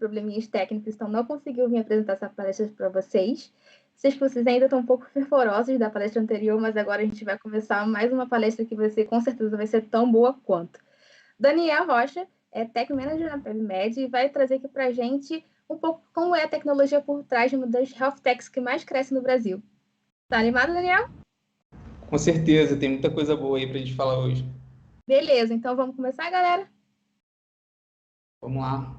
probleminhas técnicos, então não conseguiu vir apresentar essa palestra para vocês. Sei que vocês ainda estão um pouco fervorosos da palestra anterior, mas agora a gente vai começar mais uma palestra que você com certeza vai ser tão boa quanto. Daniel Rocha é Tech Manager na PebMed e vai trazer aqui para a gente um pouco como é a tecnologia por trás de uma das health techs que mais cresce no Brasil. Tá animado, Daniel? Com certeza, tem muita coisa boa aí para a gente falar hoje. Beleza, então vamos começar, galera? Vamos lá.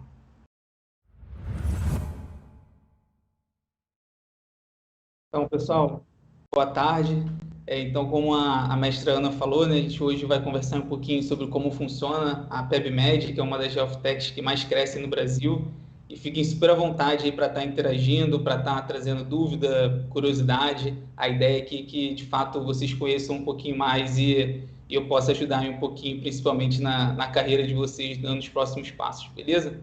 Então, pessoal, boa tarde. Então, como a mestra Ana falou, né, a gente hoje vai conversar um pouquinho sobre como funciona a PebMed, que é uma das health techs que mais crescem no Brasil. E fiquem super à vontade aí para estar interagindo, para estar trazendo dúvida, curiosidade. A ideia é que de fato, vocês conheçam um pouquinho mais e eu possa ajudar um pouquinho, principalmente na carreira de vocês, dando os próximos passos, beleza?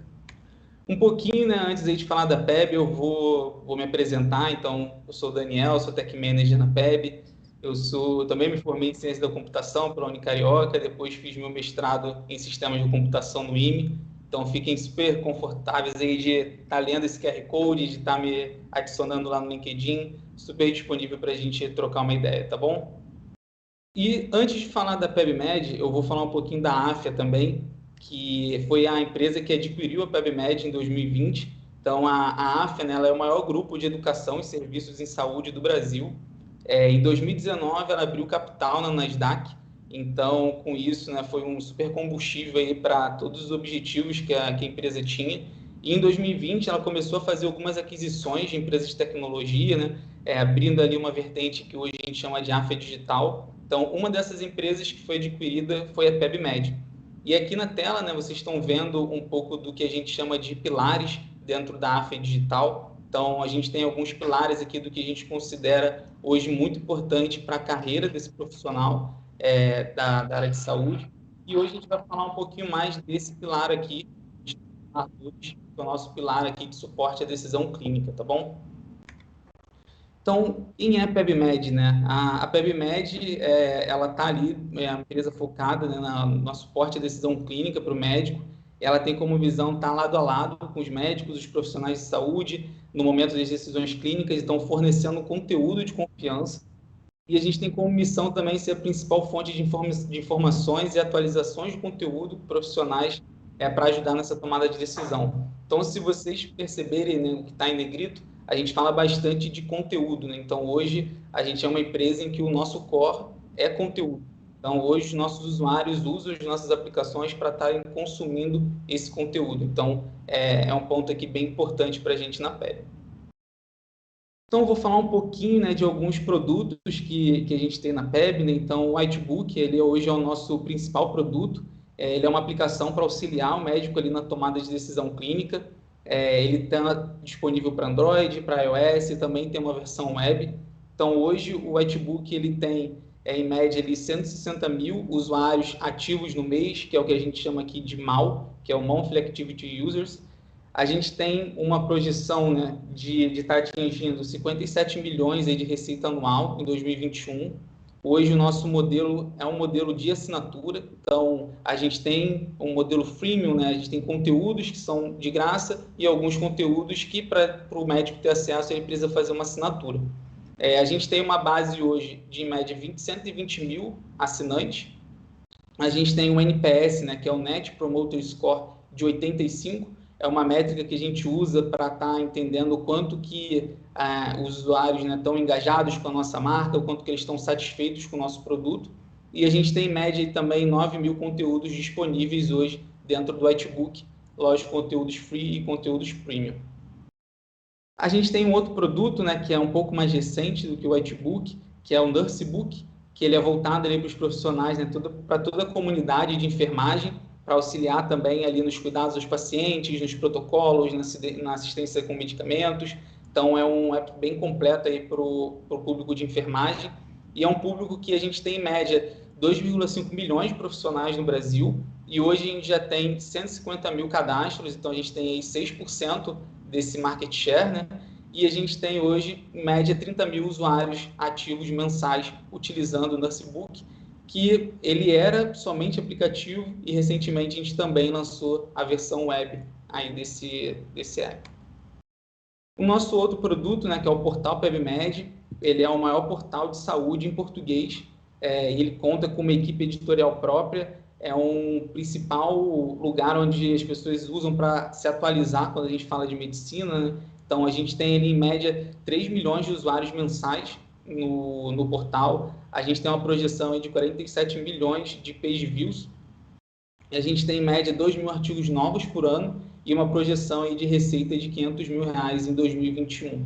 Um pouquinho, né, antes de falar da PEB, eu vou me apresentar. Então, eu sou o Daniel, sou Tech Manager na PEB. Eu também me formei em Ciência da Computação pela Unicarioca, depois fiz meu mestrado em Sistemas de Computação no IME. Então, fiquem super confortáveis aí de estar lendo esse QR Code, de estar me adicionando lá no LinkedIn, super disponível para a gente trocar uma ideia, tá bom? E antes de falar da PebMed, eu vou falar um pouquinho da Afya também, que foi a empresa que adquiriu a PebMed em 2020. Então, a Afya, né, ela é o maior grupo de educação e serviços em saúde do Brasil. Em 2019, ela abriu capital na Nasdaq. Então, com isso, né, foi um super combustível para todos os objetivos que a empresa tinha. E em 2020, ela começou a fazer algumas aquisições de empresas de tecnologia, né, abrindo ali uma vertente que hoje a gente chama de Afya Digital. Então, uma dessas empresas que foi adquirida foi a PebMed. E aqui na tela, né, vocês estão vendo um pouco do que a gente chama de pilares dentro da Afya Digital. Então, a gente tem alguns pilares aqui do que a gente considera hoje muito importante para a carreira desse profissional da área de saúde. E hoje a gente vai falar um pouquinho mais desse pilar aqui, que é o nosso pilar aqui de suporte à decisão clínica, tá bom? Então, quem é a PebMed, né? A PebMed, ela está ali, é uma empresa focada, né, no suporte à decisão clínica para o médico. Ela tem como visão estar lado a lado com os médicos, os profissionais de saúde, no momento das decisões clínicas, então fornecendo conteúdo de confiança. E a gente tem como missão também ser a principal fonte de informações e atualizações de conteúdo profissionais para ajudar nessa tomada de decisão. Então, se vocês perceberem, né, o que está em negrito, a gente fala bastante de conteúdo, né? Então, hoje, a gente é uma empresa em que o nosso core é conteúdo. Então, hoje, os nossos usuários usam as nossas aplicações para estarem consumindo esse conteúdo. Então, é um ponto aqui bem importante para a gente na pele. Então, eu vou falar um pouquinho, né, de alguns produtos que a gente tem na PEB, né? Então, o Whitebook, ele hoje é o nosso principal produto. Ele é uma aplicação para auxiliar o médico ali na tomada de decisão clínica. Ele está disponível para Android, para iOS, e também tem uma versão web. Então, hoje, o Whitebook ele tem, em média, ali, 160 mil usuários ativos no mês, que é o que a gente chama aqui de MAU, que é o Monthly Activity Users. A gente tem uma projeção, né, de estar atingindo 57 milhões aí de receita anual em 2021. Hoje o nosso modelo é um modelo de assinatura, então a gente tem um modelo freemium, né? A gente tem conteúdos que são de graça e alguns conteúdos que para o médico ter acesso ele precisa fazer uma assinatura. A gente tem uma base hoje de em média 120 mil assinantes. A gente tem um NPS, né, que é o Net Promoter Score de 85, é uma métrica que a gente usa para estar entendendo o quanto que os usuários, né, estão engajados com a nossa marca, o quanto que eles estão satisfeitos com o nosso produto. E a gente tem, em média, também 9 mil conteúdos disponíveis hoje dentro do Whitebook, lógico, conteúdos free e conteúdos premium. A gente tem um outro produto, né, que é um pouco mais recente do que o Whitebook, que é o Nursebook, que ele é voltado para os profissionais, né, para toda a comunidade de enfermagem, para auxiliar também ali nos cuidados dos pacientes, nos protocolos, na assistência com medicamentos. Então, é um app bem completo para o público de enfermagem. E é um público que a gente tem, em média, 2,5 milhões de profissionais no Brasil. E hoje a gente já tem 150 mil cadastros, então a gente tem aí 6% desse market share, né? E a gente tem hoje, em média, 30 mil usuários ativos mensais utilizando o Nursebook, que ele era somente aplicativo e recentemente a gente também lançou a versão web aí desse app. O nosso outro produto, né, que é o portal PebMed, ele é o maior portal de saúde em português. Ele conta com uma equipe editorial própria, é um principal lugar onde as pessoas usam para se atualizar quando a gente fala de medicina, né? Então, a gente tem ali, em média, 3 milhões de usuários mensais no portal. A gente tem uma projeção aí de 47 milhões de page views. A gente tem, em média, 2 mil artigos novos por ano e uma projeção aí de receita de R$500 mil em 2021.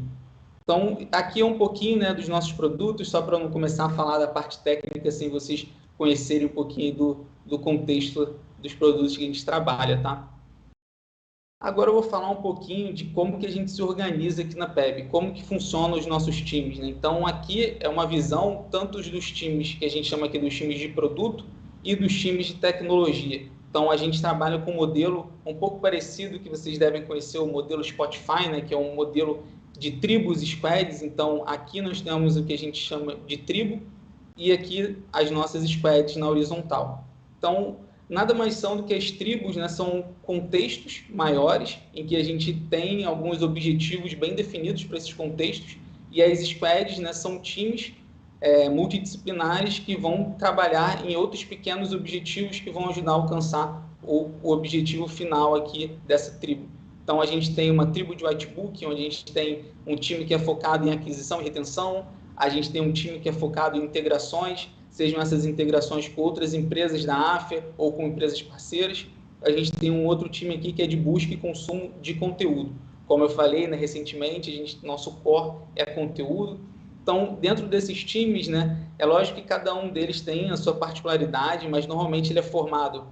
Então, aqui é um pouquinho, né, dos nossos produtos, só para não começar a falar da parte técnica, sem vocês conhecerem um pouquinho do contexto dos produtos que a gente trabalha, tá? Agora eu vou falar um pouquinho de como que a gente se organiza aqui na PEB, como que funcionam os nossos times, né? Então, aqui é uma visão tanto dos times, que a gente chama aqui dos times de produto, e dos times de tecnologia. Então, a gente trabalha com um modelo um pouco parecido, que vocês devem conhecer, o modelo Spotify, né? Que é um modelo de tribos e squads. Então, aqui nós temos o que a gente chama de tribo, e aqui as nossas squads na horizontal. Então, nada mais são do que as tribos, né? São contextos maiores, em que a gente tem alguns objetivos bem definidos para esses contextos, e as squads, né, são times multidisciplinares que vão trabalhar em outros pequenos objetivos que vão ajudar a alcançar o objetivo final aqui dessa tribo. Então, a gente tem uma tribo de whitebook, onde a gente tem um time que é focado em aquisição e retenção, a gente tem um time que é focado em integrações, sejam essas integrações com outras empresas da AFIA ou com empresas parceiras. A gente tem um outro time aqui que é de busca e consumo de conteúdo. Como eu falei, né, recentemente, nosso core é conteúdo. Então, dentro desses times, né, é lógico que cada um deles tem a sua particularidade, mas normalmente ele é formado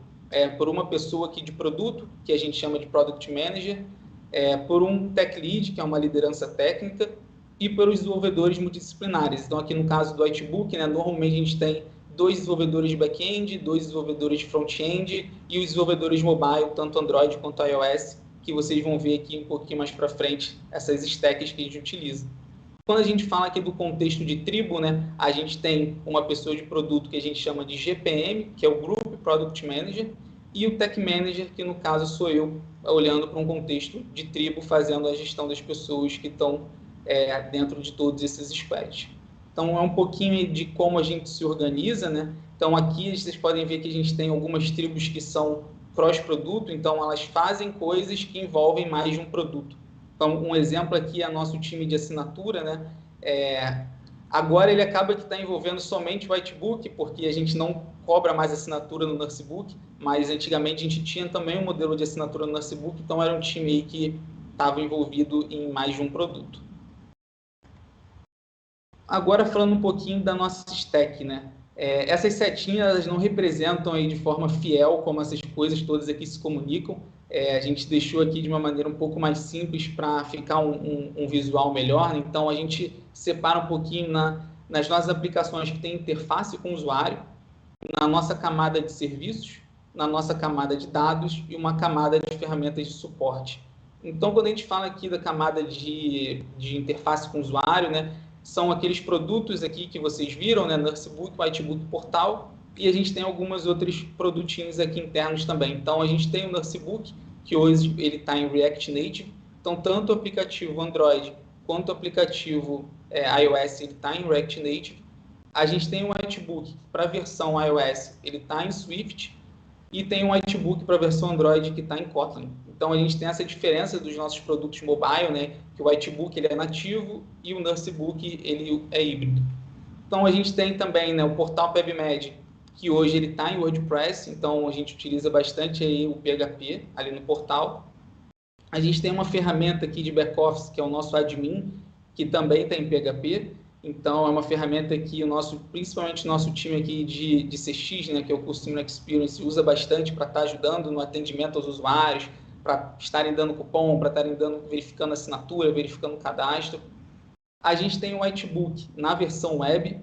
por uma pessoa aqui de produto, que a gente chama de Product Manager, por um Tech Lead, que é uma liderança técnica, e pelos desenvolvedores multidisciplinares. Então, aqui no caso do Whitebook, né, normalmente a gente tem 2 desenvolvedores de back-end, 2 desenvolvedores de front-end e os desenvolvedores mobile, tanto Android quanto iOS, que vocês vão ver aqui um pouquinho mais para frente, essas stacks que a gente utiliza. Quando a gente fala aqui do contexto de tribo, né, a gente tem uma pessoa de produto que a gente chama de GPM, que é o Group Product Manager, e o Tech Manager, que no caso sou eu, olhando para um contexto de tribo, fazendo a gestão das pessoas que estão dentro de todos esses squads. Então, é um pouquinho de como a gente se organiza, né? Então, aqui vocês podem ver que a gente tem algumas tribos que são cross-produto, então elas fazem coisas que envolvem mais de um produto. Então, um exemplo aqui é nosso time de assinatura, né? Agora ele acaba que está envolvendo somente o Whitebook, porque a gente não cobra mais assinatura no Nursebook, mas antigamente a gente tinha também um modelo de assinatura no Nursebook, então era um time aí que estava envolvido em mais de um produto. Agora falando um pouquinho da nossa stack, né? Essas setinhas elas não representam aí de forma fiel como essas coisas todas aqui se comunicam. A gente deixou aqui de uma maneira um pouco mais simples para ficar um visual melhor, né? Então, a gente separa um pouquinho nas nossas aplicações que tem interface com o usuário, na nossa camada de serviços, na nossa camada de dados e uma camada de ferramentas de suporte. Então, quando a gente fala aqui da camada de interface com o usuário, né, são aqueles produtos aqui que vocês viram, né, Nursebook, Whitebook, Portal, e a gente tem alguns outros produtinhos aqui internos também. Então, a gente tem o Nursebook, que hoje ele está em React Native. Então, tanto o aplicativo Android quanto o aplicativo iOS, ele está em React Native. A gente tem o Whitebook para a versão iOS, ele está em Swift. E tem um Whitebook para a versão Android que está em Kotlin. Então, a gente tem essa diferença dos nossos produtos mobile, né? Que o Whitebook ele é nativo e o Nursebook ele é híbrido. Então, a gente tem também, né, o portal PebMed, que hoje ele está em WordPress, então a gente utiliza bastante aí o PHP ali no portal. A gente tem uma ferramenta aqui de back-office, que é o nosso admin, que também está em PHP. Então, é uma ferramenta que principalmente o nosso time aqui de CX, né, que é o Customer Experience, usa bastante para estar ajudando no atendimento aos usuários, para estarem dando cupom, para estarem verificando assinatura, verificando cadastro. A gente tem o Whitebook na versão web,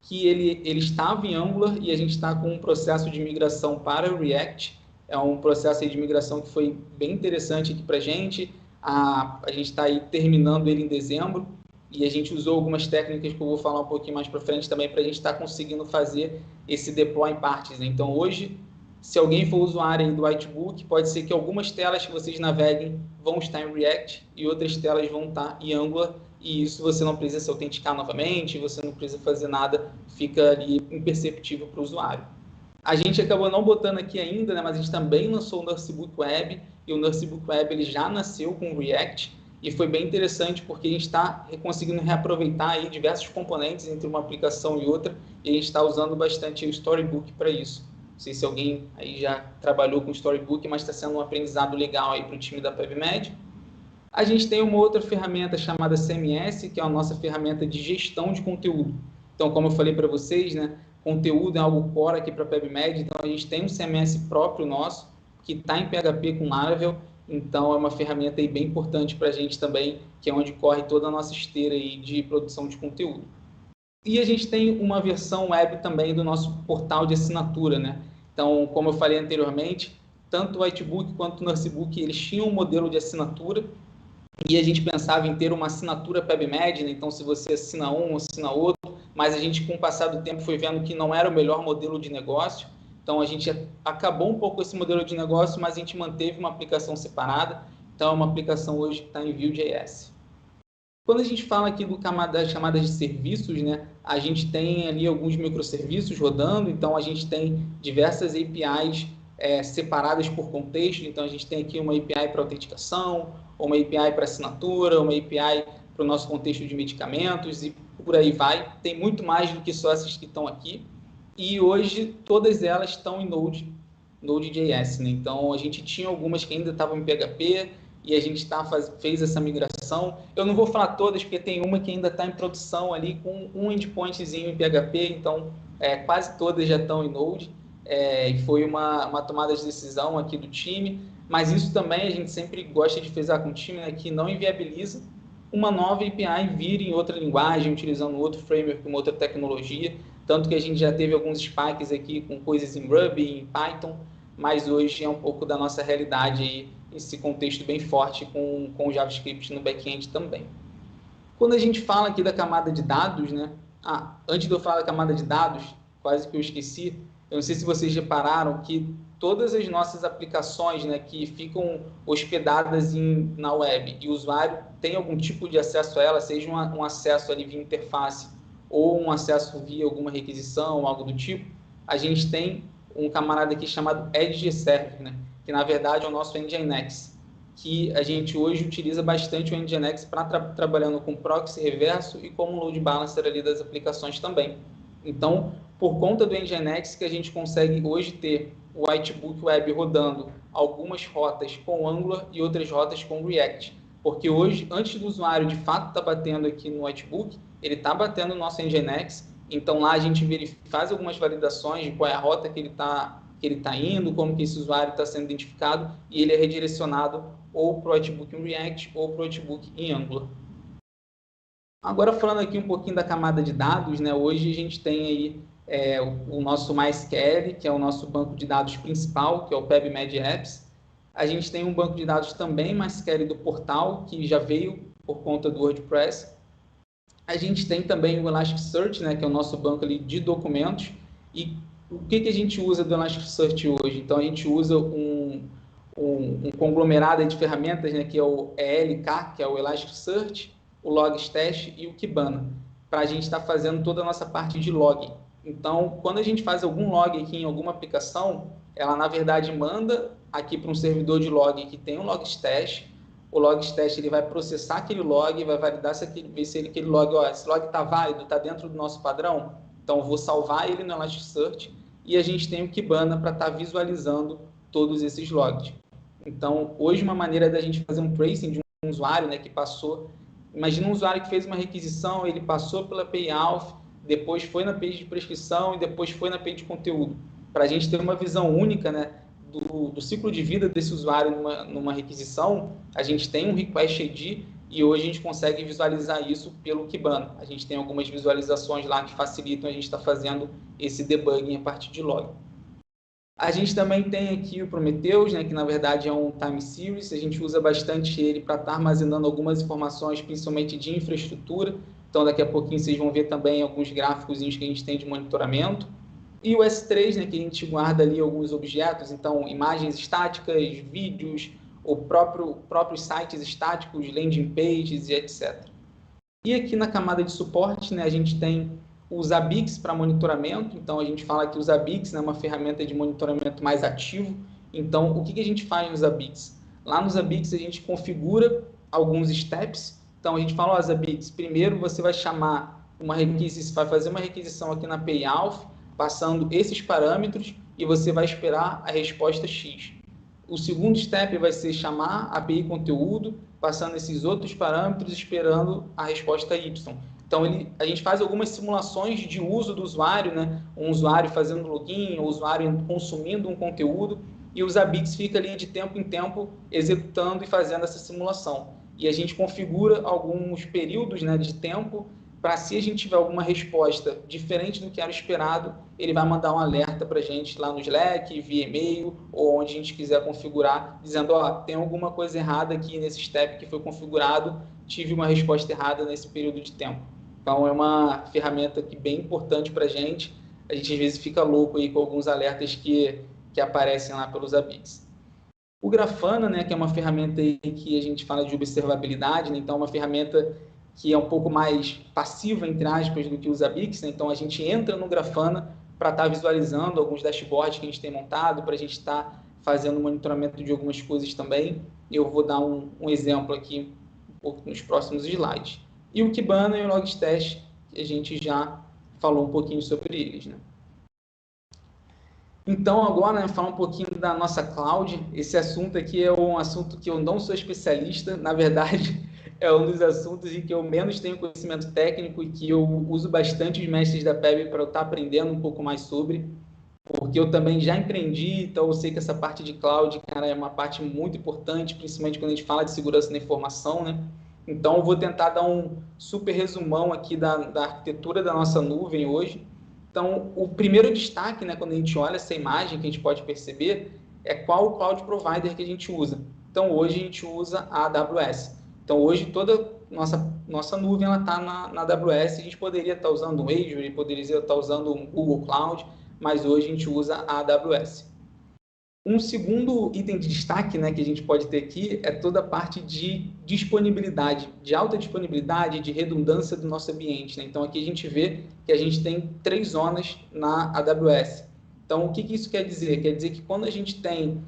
que ele estava em Angular e a gente está com um processo de migração para o React. É um processo aí de migração que foi bem interessante aqui para a gente. A gente está aí terminando ele em dezembro. E a gente usou algumas técnicas que eu vou falar um pouquinho mais para frente também para a gente estar conseguindo fazer esse deploy em partes, né? Então, hoje, Se alguém for usuário aí do Whitebook, pode ser que algumas telas que vocês naveguem vão estar em React e outras telas vão estar em Angular, e isso você não precisa se autenticar novamente, você não precisa fazer nada, fica ali imperceptível para o usuário. A gente acabou não botando aqui ainda, né, mas a gente também lançou o Nursebook Web, e o Nursebook Web ele já nasceu com o React, e foi bem interessante porque a gente está conseguindo reaproveitar aí diversos componentes entre uma aplicação e outra, e a gente está usando bastante o Storybook para isso. Não sei se alguém aí já trabalhou com Storybook, mas está sendo um aprendizado legal aí para o time da PebMed. A gente tem uma outra ferramenta chamada CMS, que é a nossa ferramenta de gestão de conteúdo. Então, como eu falei para vocês, né, conteúdo é algo core aqui para a PebMed, então a gente tem um CMS próprio nosso, que está em PHP com Laravel, então é uma ferramenta aí bem importante para a gente também, que é onde corre toda a nossa esteira aí de produção de conteúdo. E a gente tem uma versão web também do nosso portal de assinatura, né? Então, como eu falei anteriormente, tanto o Whitebook quanto o Nursebook, eles tinham um modelo de assinatura, e a gente pensava em ter uma assinatura PebMed, né? Então se você assina um, assina outro, mas a gente com o passar do tempo foi vendo que não era o melhor modelo de negócio, então a gente acabou um pouco esse modelo de negócio, mas a gente manteve uma aplicação separada, então é uma aplicação hoje que está em Vue.js. Quando a gente fala aqui das camadas de serviços, né, a gente tem ali alguns microserviços rodando, então a gente tem diversas APIs separadas por contexto, então a gente tem aqui uma API para autenticação, uma API para assinatura, uma API para o nosso contexto de medicamentos e por aí vai. Tem muito mais do que só essas que estão aqui, e hoje todas elas estão em Node.js, né? Então a gente tinha algumas que ainda estavam em PHP, e a gente fez essa migração. Eu não vou falar todas, porque tem uma que ainda está em produção ali com um endpointzinho em PHP, então quase todas já estão em Node, e foi uma tomada de decisão aqui do time, mas isso também a gente sempre gosta de frisar com o time, né, que não inviabiliza uma nova API vir em outra linguagem, utilizando outro framework, uma outra tecnologia, tanto que a gente já teve alguns spikes aqui com coisas em Ruby, em Python, mas hoje é um pouco da nossa realidade aí, esse contexto bem forte com o JavaScript no back-end também. Quando a gente fala aqui da camada de dados, né? Antes de eu falar da camada de dados, quase que eu esqueci, eu não sei se vocês repararam que todas as nossas aplicações, né, que ficam hospedadas na web e o usuário tem algum tipo de acesso a ela, seja um acesso ali via interface ou um acesso via alguma requisição, algo do tipo, a gente tem um camarada aqui chamado Edge Server, né? Que na verdade é o nosso Nginx, que a gente hoje utiliza bastante o Nginx para trabalhando com proxy reverso e como load balancer ali das aplicações também. Então, por conta do Nginx que a gente consegue hoje ter o Whitebook Web rodando algumas rotas com Angular e outras rotas com React. Porque hoje, antes do usuário de fato estar batendo aqui no Whitebook, ele está batendo no nosso Nginx, então lá a gente faz algumas validações de qual é a rota que ele está indo, como que esse usuário está sendo identificado, e ele é redirecionado ou para o Whitebook em React ou para o Whitebook em Angular. Agora falando aqui um pouquinho da camada de dados, né? Hoje a gente tem aí o nosso MySQL, que é o nosso banco de dados principal, que é o PebMed Apps. A gente tem um banco de dados também MySQL do portal, que já veio por conta do WordPress. A gente tem também o Elasticsearch, né, que é o nosso banco ali de documentos. E o que a gente usa do Elasticsearch hoje? Então, a gente usa um conglomerado de ferramentas, né, que é o ELK, que é o Elasticsearch, o Logstash e o Kibana, para a gente estar fazendo toda a nossa parte de log. Então, quando a gente faz algum log aqui em alguma aplicação, ela, na verdade, manda aqui para um servidor de log que tem um Logstash. O Logstash ele vai processar aquele log, vai validar ver se aquele log, esse log está válido, está dentro do nosso padrão. Então, eu vou salvar ele no Elasticsearch e a gente tem o Kibana para estar visualizando todos esses logs. Então, hoje, uma maneira da gente fazer um tracing de um usuário, né, que passou... Imagina um usuário que fez uma requisição, ele passou pela API Auth, depois foi na page de prescrição e depois foi na page de conteúdo. Para a gente ter uma visão única, né, do ciclo de vida desse usuário numa requisição, a gente tem um Request ID e hoje a gente consegue visualizar isso pelo Kibana. A gente tem algumas visualizações lá que facilitam a gente estar fazendo esse debugging a partir de log. A gente também tem aqui o Prometheus, né, que na verdade é um time series. A gente usa bastante ele para estar armazenando algumas informações, principalmente de infraestrutura. Então, daqui a pouquinho vocês vão ver também alguns gráficos que a gente tem de monitoramento. E o S3, né, que a gente guarda ali alguns objetos, então imagens estáticas, vídeos, ou próprios sites estáticos, landing pages e etc. E aqui na camada de suporte, né, a gente tem o Zabbix para monitoramento. Então, a gente fala que o Zabbix é uma ferramenta de monitoramento mais ativo. Então, o que a gente faz no Zabbix? Lá no Zabbix, a gente configura alguns steps. Então, a gente fala, ó, Zabbix, primeiro você vai chamar uma requisição, vai fazer uma requisição aqui na API Auth, passando esses parâmetros, e você vai esperar a resposta X. O segundo step vai ser chamar a API conteúdo, passando esses outros parâmetros, esperando a resposta Y. Então, a gente faz algumas simulações de uso do usuário, né? Um usuário fazendo login, um usuário consumindo um conteúdo, e o Zabbix fica ali de tempo em tempo executando e fazendo essa simulação. E a gente configura alguns períodos, né, de tempo para, se a gente tiver alguma resposta diferente do que era esperado, ele vai mandar um alerta para a gente lá no Slack, via e-mail, ou onde a gente quiser configurar, dizendo, ó, tem alguma coisa errada aqui nesse step que foi configurado, tive uma resposta errada nesse período de tempo. Então, é uma ferramenta que bem importante para a gente às vezes fica louco aí com alguns alertas que aparecem lá pelos Zabbix. O Grafana, né, que é uma ferramenta aí que a gente fala de observabilidade, né, então é uma ferramenta que é um pouco mais passiva, entre aspas, do que o Zabbix, né? Então a gente entra no Grafana para estar visualizando alguns dashboards que a gente tem montado, para a gente estar fazendo monitoramento de algumas coisas também. Eu vou dar um exemplo aqui nos próximos slides. E o Kibana e o Logstash, que a gente já falou um pouquinho sobre eles, né? Então, agora, né, falar um pouquinho da nossa cloud. Esse assunto aqui é um assunto que eu não sou especialista, na verdade, é um dos assuntos em que eu menos tenho conhecimento técnico e que eu uso bastante os mestres da PEB para eu estar aprendendo um pouco mais sobre, porque eu também já empreendi, então eu sei que essa parte de cloud, cara, é uma parte muito importante, principalmente quando a gente fala de segurança da informação, né? Então, eu vou tentar dar um super resumão aqui da arquitetura da nossa nuvem hoje. Então, o primeiro destaque, né, quando a gente olha essa imagem, que a gente pode perceber, é qual o cloud provider que a gente usa. Então, hoje a gente usa a AWS. Então, hoje toda nossa nuvem está na AWS. A gente poderia estar usando um Azure, poderia estar usando um Google Cloud, mas hoje a gente usa a AWS. Um segundo item de destaque, né, que a gente pode ter aqui é toda a parte de disponibilidade, de alta disponibilidade, de redundância do nosso ambiente, né? Então, aqui a gente vê que a gente tem 3 zonas na AWS. Então, o que isso quer dizer? Quer dizer que quando a gente tem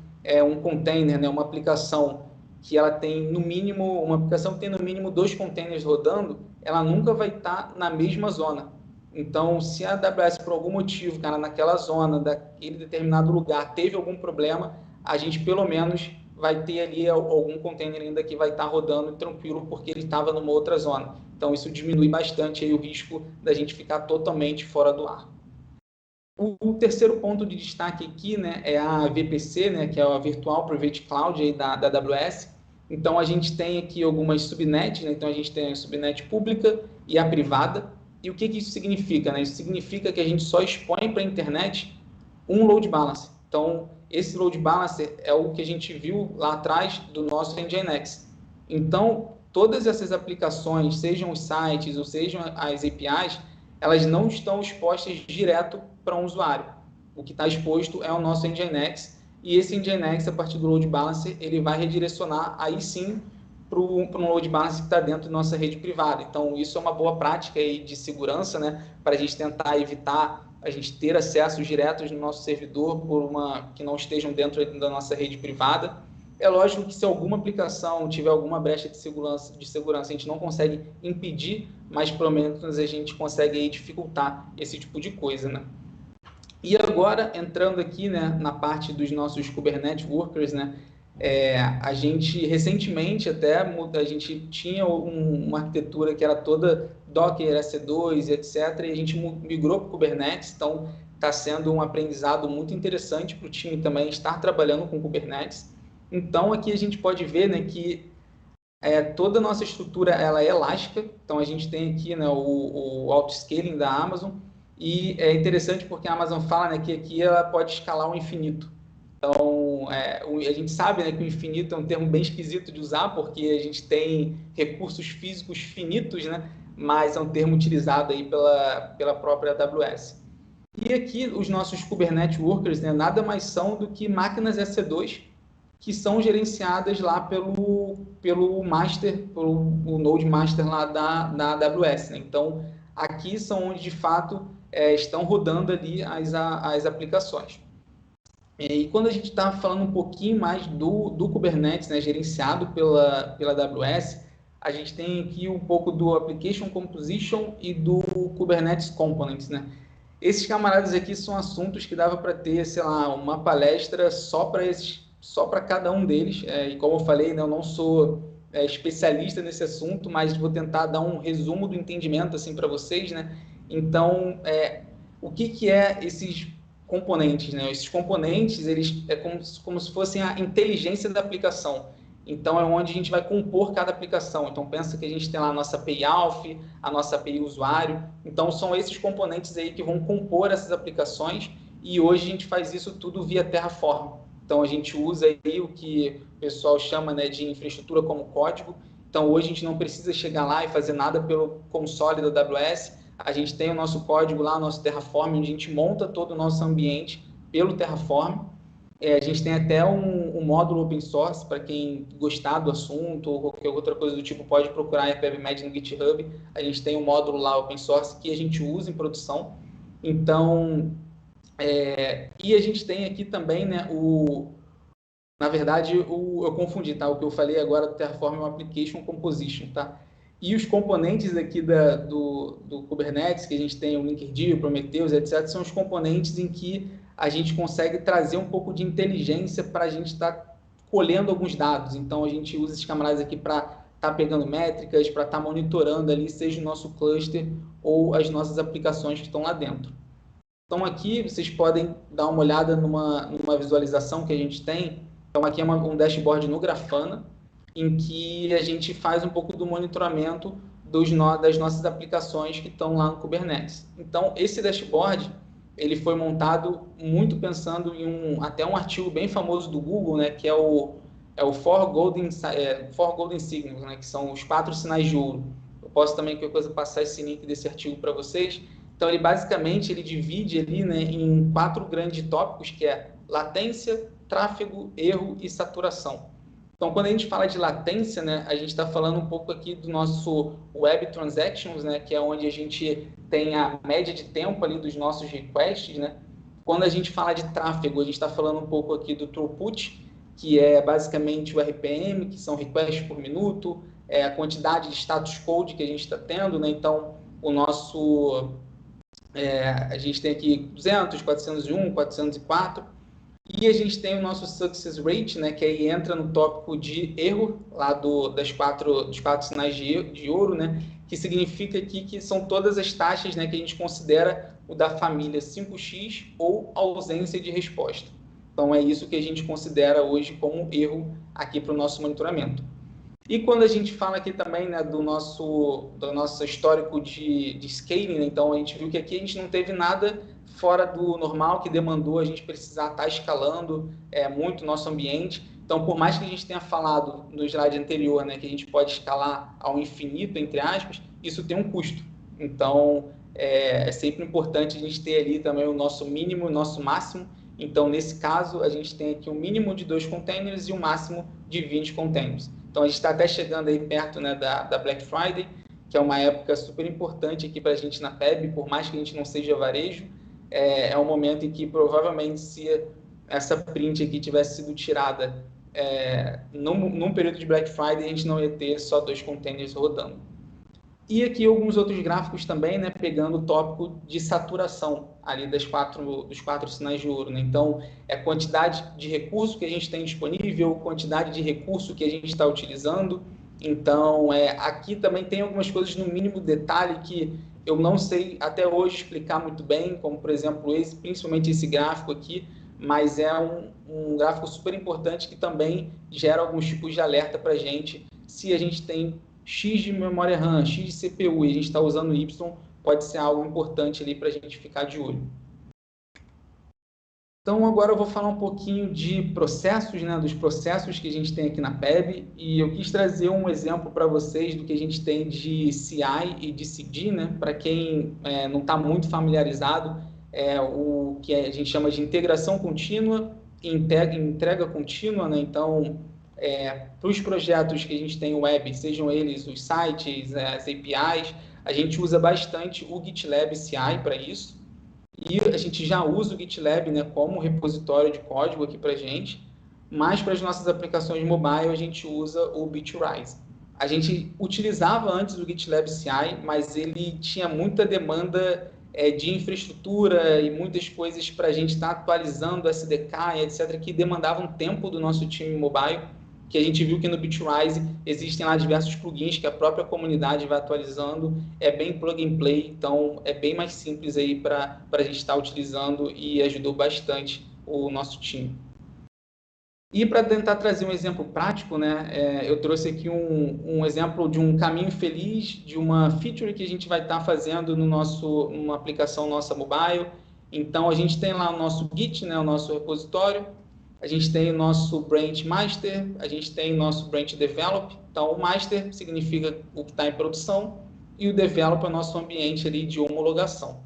um container, né, uma aplicação que ela tem no mínimo, uma aplicação que tem no mínimo 2 containers rodando, ela nunca vai estar na mesma zona. Então, se a AWS, por algum motivo, cara, naquela zona, daquele determinado lugar, teve algum problema, a gente, pelo menos, vai ter ali algum container ainda que vai estar rodando tranquilo, porque ele estava numa outra zona. Então, isso diminui bastante aí o risco da gente ficar totalmente fora do ar. O terceiro ponto de destaque aqui, né, é a VPC, né, que é a Virtual Private Cloud aí da AWS. Então, a gente tem aqui algumas subnets, né? Então, a gente tem a subnet pública e a privada. E o que isso significa, né? Isso significa que a gente só expõe para a internet um load balancer. Então, esse load balancer é o que a gente viu lá atrás do nosso Nginx. Então, todas essas aplicações, sejam os sites ou sejam as APIs, elas não estão expostas direto para um usuário. O que está exposto é o nosso Nginx, e esse Nginx, a partir do load balancer, ele vai redirecionar aí sim para um load balancer que está dentro da nossa rede privada. Então, isso é uma boa prática aí de segurança, né, para a gente tentar evitar a gente ter acessos diretos no nosse servidor que não estejam dentro da nossa rede privada. É lógico que se alguma aplicação tiver alguma brecha de segurança, a gente não consegue impedir, mas pelo menos a gente consegue aí dificultar esse tipo de coisa, né? E agora, entrando aqui, né, na parte dos nossos Kubernetes Workers, né, a gente, recentemente até, a gente tinha uma arquitetura que era toda Docker, EC2, etc., e a gente migrou para o Kubernetes, então está sendo um aprendizado muito interessante para o time também estar trabalhando com Kubernetes. Então, aqui a gente pode ver, né, que toda a nossa estrutura ela é elástica, então a gente tem aqui, né, o auto-scaling da Amazon, e é interessante porque a Amazon fala, né, que aqui ela pode escalar ao infinito. Então, a gente sabe, né, que o infinito é um termo bem esquisito de usar, porque a gente tem recursos físicos finitos, né, mas é um termo utilizado aí pela própria AWS. E aqui os nossos Kubernetes Workers, né, nada mais são do que máquinas EC2 que são gerenciadas lá pelo master, o Node Master lá da AWS, né? Então, aqui são onde, de fato, estão rodando ali as aplicações. E quando a gente está falando um pouquinho mais do Kubernetes, né, gerenciado pela AWS, a gente tem aqui um pouco do Application Composition e do Kubernetes Components, né? Esses camaradas aqui são assuntos que dava para ter, sei lá, uma palestra só para cada um deles. E como eu falei, né, eu não sou especialista nesse assunto, mas vou tentar dar um resumo do entendimento assim para vocês, né? Então, o que é esses componentes, né? Esses componentes, eles como se fossem a inteligência da aplicação. Então, é onde a gente vai compor cada aplicação. Então, pensa que a gente tem lá a nossa API Auth, a nossa API Usuário. Então, são esses componentes aí que vão compor essas aplicações e hoje a gente faz isso tudo via Terraform. Então, a gente usa aí o que o pessoal chama, né, de infraestrutura como código. Então, hoje a gente não precisa chegar lá e fazer nada pelo console da AWS. A gente tem o nosso código lá, o nosso Terraform, onde a gente monta todo o nosso ambiente pelo Terraform. A gente tem até um módulo open source para quem gostar do assunto ou qualquer outra coisa do tipo, pode procurar a PebMed no GitHub. A gente tem um módulo lá open source que a gente usa em produção. Então, e a gente tem aqui também, né, na verdade, eu confundi, tá? O que eu falei agora do Terraform é um Application Composition, tá? E os componentes aqui do Kubernetes, que a gente tem o Linkerd, o Prometheus, etc., são os componentes em que a gente consegue trazer um pouco de inteligência para a gente estar colhendo alguns dados. Então, a gente usa esses camaradas aqui para estar pegando métricas, para estar monitorando ali, seja o nosso cluster ou as nossas aplicações que estão lá dentro. Então, aqui vocês podem dar uma olhada numa visualização que a gente tem. Então, aqui é um dashboard no Grafana, em que a gente faz um pouco do monitoramento das nossas aplicações que estão lá no Kubernetes. Então, esse dashboard, ele foi montado muito pensando em até um artigo bem famoso do Google, né, que é o Four Golden Signals, né, que são os 4 sinais de ouro. Eu posso também, qualquer coisa, passar esse link desse artigo para vocês. Então, ele basicamente divide ali, né, em 4 grandes tópicos, que é latência, tráfego, erro e saturação. Então, quando a gente fala de latência, né, a gente está falando um pouco aqui do nosso Web Transactions, né, que é onde a gente tem a média de tempo ali dos nossos requests, né? Quando a gente fala de tráfego, a gente está falando um pouco aqui do throughput, que é basicamente o RPM, que são requests por minuto, a quantidade de status code que a gente está tendo, né? Então, a gente tem aqui 200, 401, 404, e a gente tem o nosso success rate, né, que aí entra no tópico de erro, lá dos 4 sinais de ouro, né, que significa aqui que são todas as taxas, né, que a gente considera o da família 5x ou ausência de resposta. Então, é isso que a gente considera hoje como erro aqui para o nosso monitoramento. E quando a gente fala aqui também, né, do nosso histórico de scaling, né, então a gente viu que aqui a gente não teve nada fora do normal que demandou a gente precisar estar escalando muito o nosso ambiente. Então, por mais que a gente tenha falado no slide anterior, né, que a gente pode escalar ao infinito, entre aspas, isso tem um custo. Então, é sempre importante a gente ter ali também o nosso mínimo e o nosso máximo. Então, nesse caso, a gente tem aqui um mínimo de 2 containers e um máximo de 20 containers. Então, a gente está até chegando aí perto, né, da Black Friday, que é uma época super importante aqui para a gente na PEB, por mais que a gente não seja varejo, é um momento em que provavelmente se essa print aqui tivesse sido tirada num período de Black Friday, a gente não ia ter só 2 containers rodando. E aqui alguns outros gráficos também, né, pegando o tópico de saturação ali dos 4 sinais de ouro, né? Então, é a quantidade de recurso que a gente tem disponível, quantidade de recurso que a gente está utilizando. Então, aqui também tem algumas coisas no mínimo detalhe que eu não sei até hoje explicar muito bem, como, por exemplo, principalmente esse gráfico aqui, mas é um gráfico super importante que também gera alguns tipos de alerta para a gente se a gente tem X de memória RAM, X de CPU e a gente está usando Y, pode ser algo importante ali para a gente ficar de olho. Então, agora eu vou falar um pouquinho de processos, né, dos processos que a gente tem aqui na PEB, e eu quis trazer um exemplo para vocês do que a gente tem de CI e de CD, né, para quem não está muito familiarizado. o que a gente chama de integração contínua e entrega contínua, né? Então, para os projetos que a gente tem web, sejam eles os sites, as APIs, a gente usa bastante o GitLab CI para isso. E a gente já usa o GitLab, né, como repositório de código aqui para a gente, mas para as nossas aplicações mobile a gente usa o Bitrise. A gente utilizava antes o GitLab CI, mas ele tinha muita demanda de infraestrutura e muitas coisas para a gente estar atualizando o SDK, etc., que demandavam tempo do nosso time mobile, que a gente viu que no Bitrise existem lá diversos plugins que a própria comunidade vai atualizando, é bem plug and play, então é bem mais simples aí para a gente estar utilizando e ajudou bastante o nosso time. E para tentar trazer um exemplo prático, né, eu trouxe aqui um exemplo de um caminho feliz, de uma feature que a gente vai estar fazendo numa aplicação nossa mobile. Então, a gente tem lá o nosso Git, né, o nosso repositório, a gente tem o nosso branch master, a gente tem o nosso branch develop. Então, o master significa o que está em produção e o develop é o nosso ambiente ali de homologação.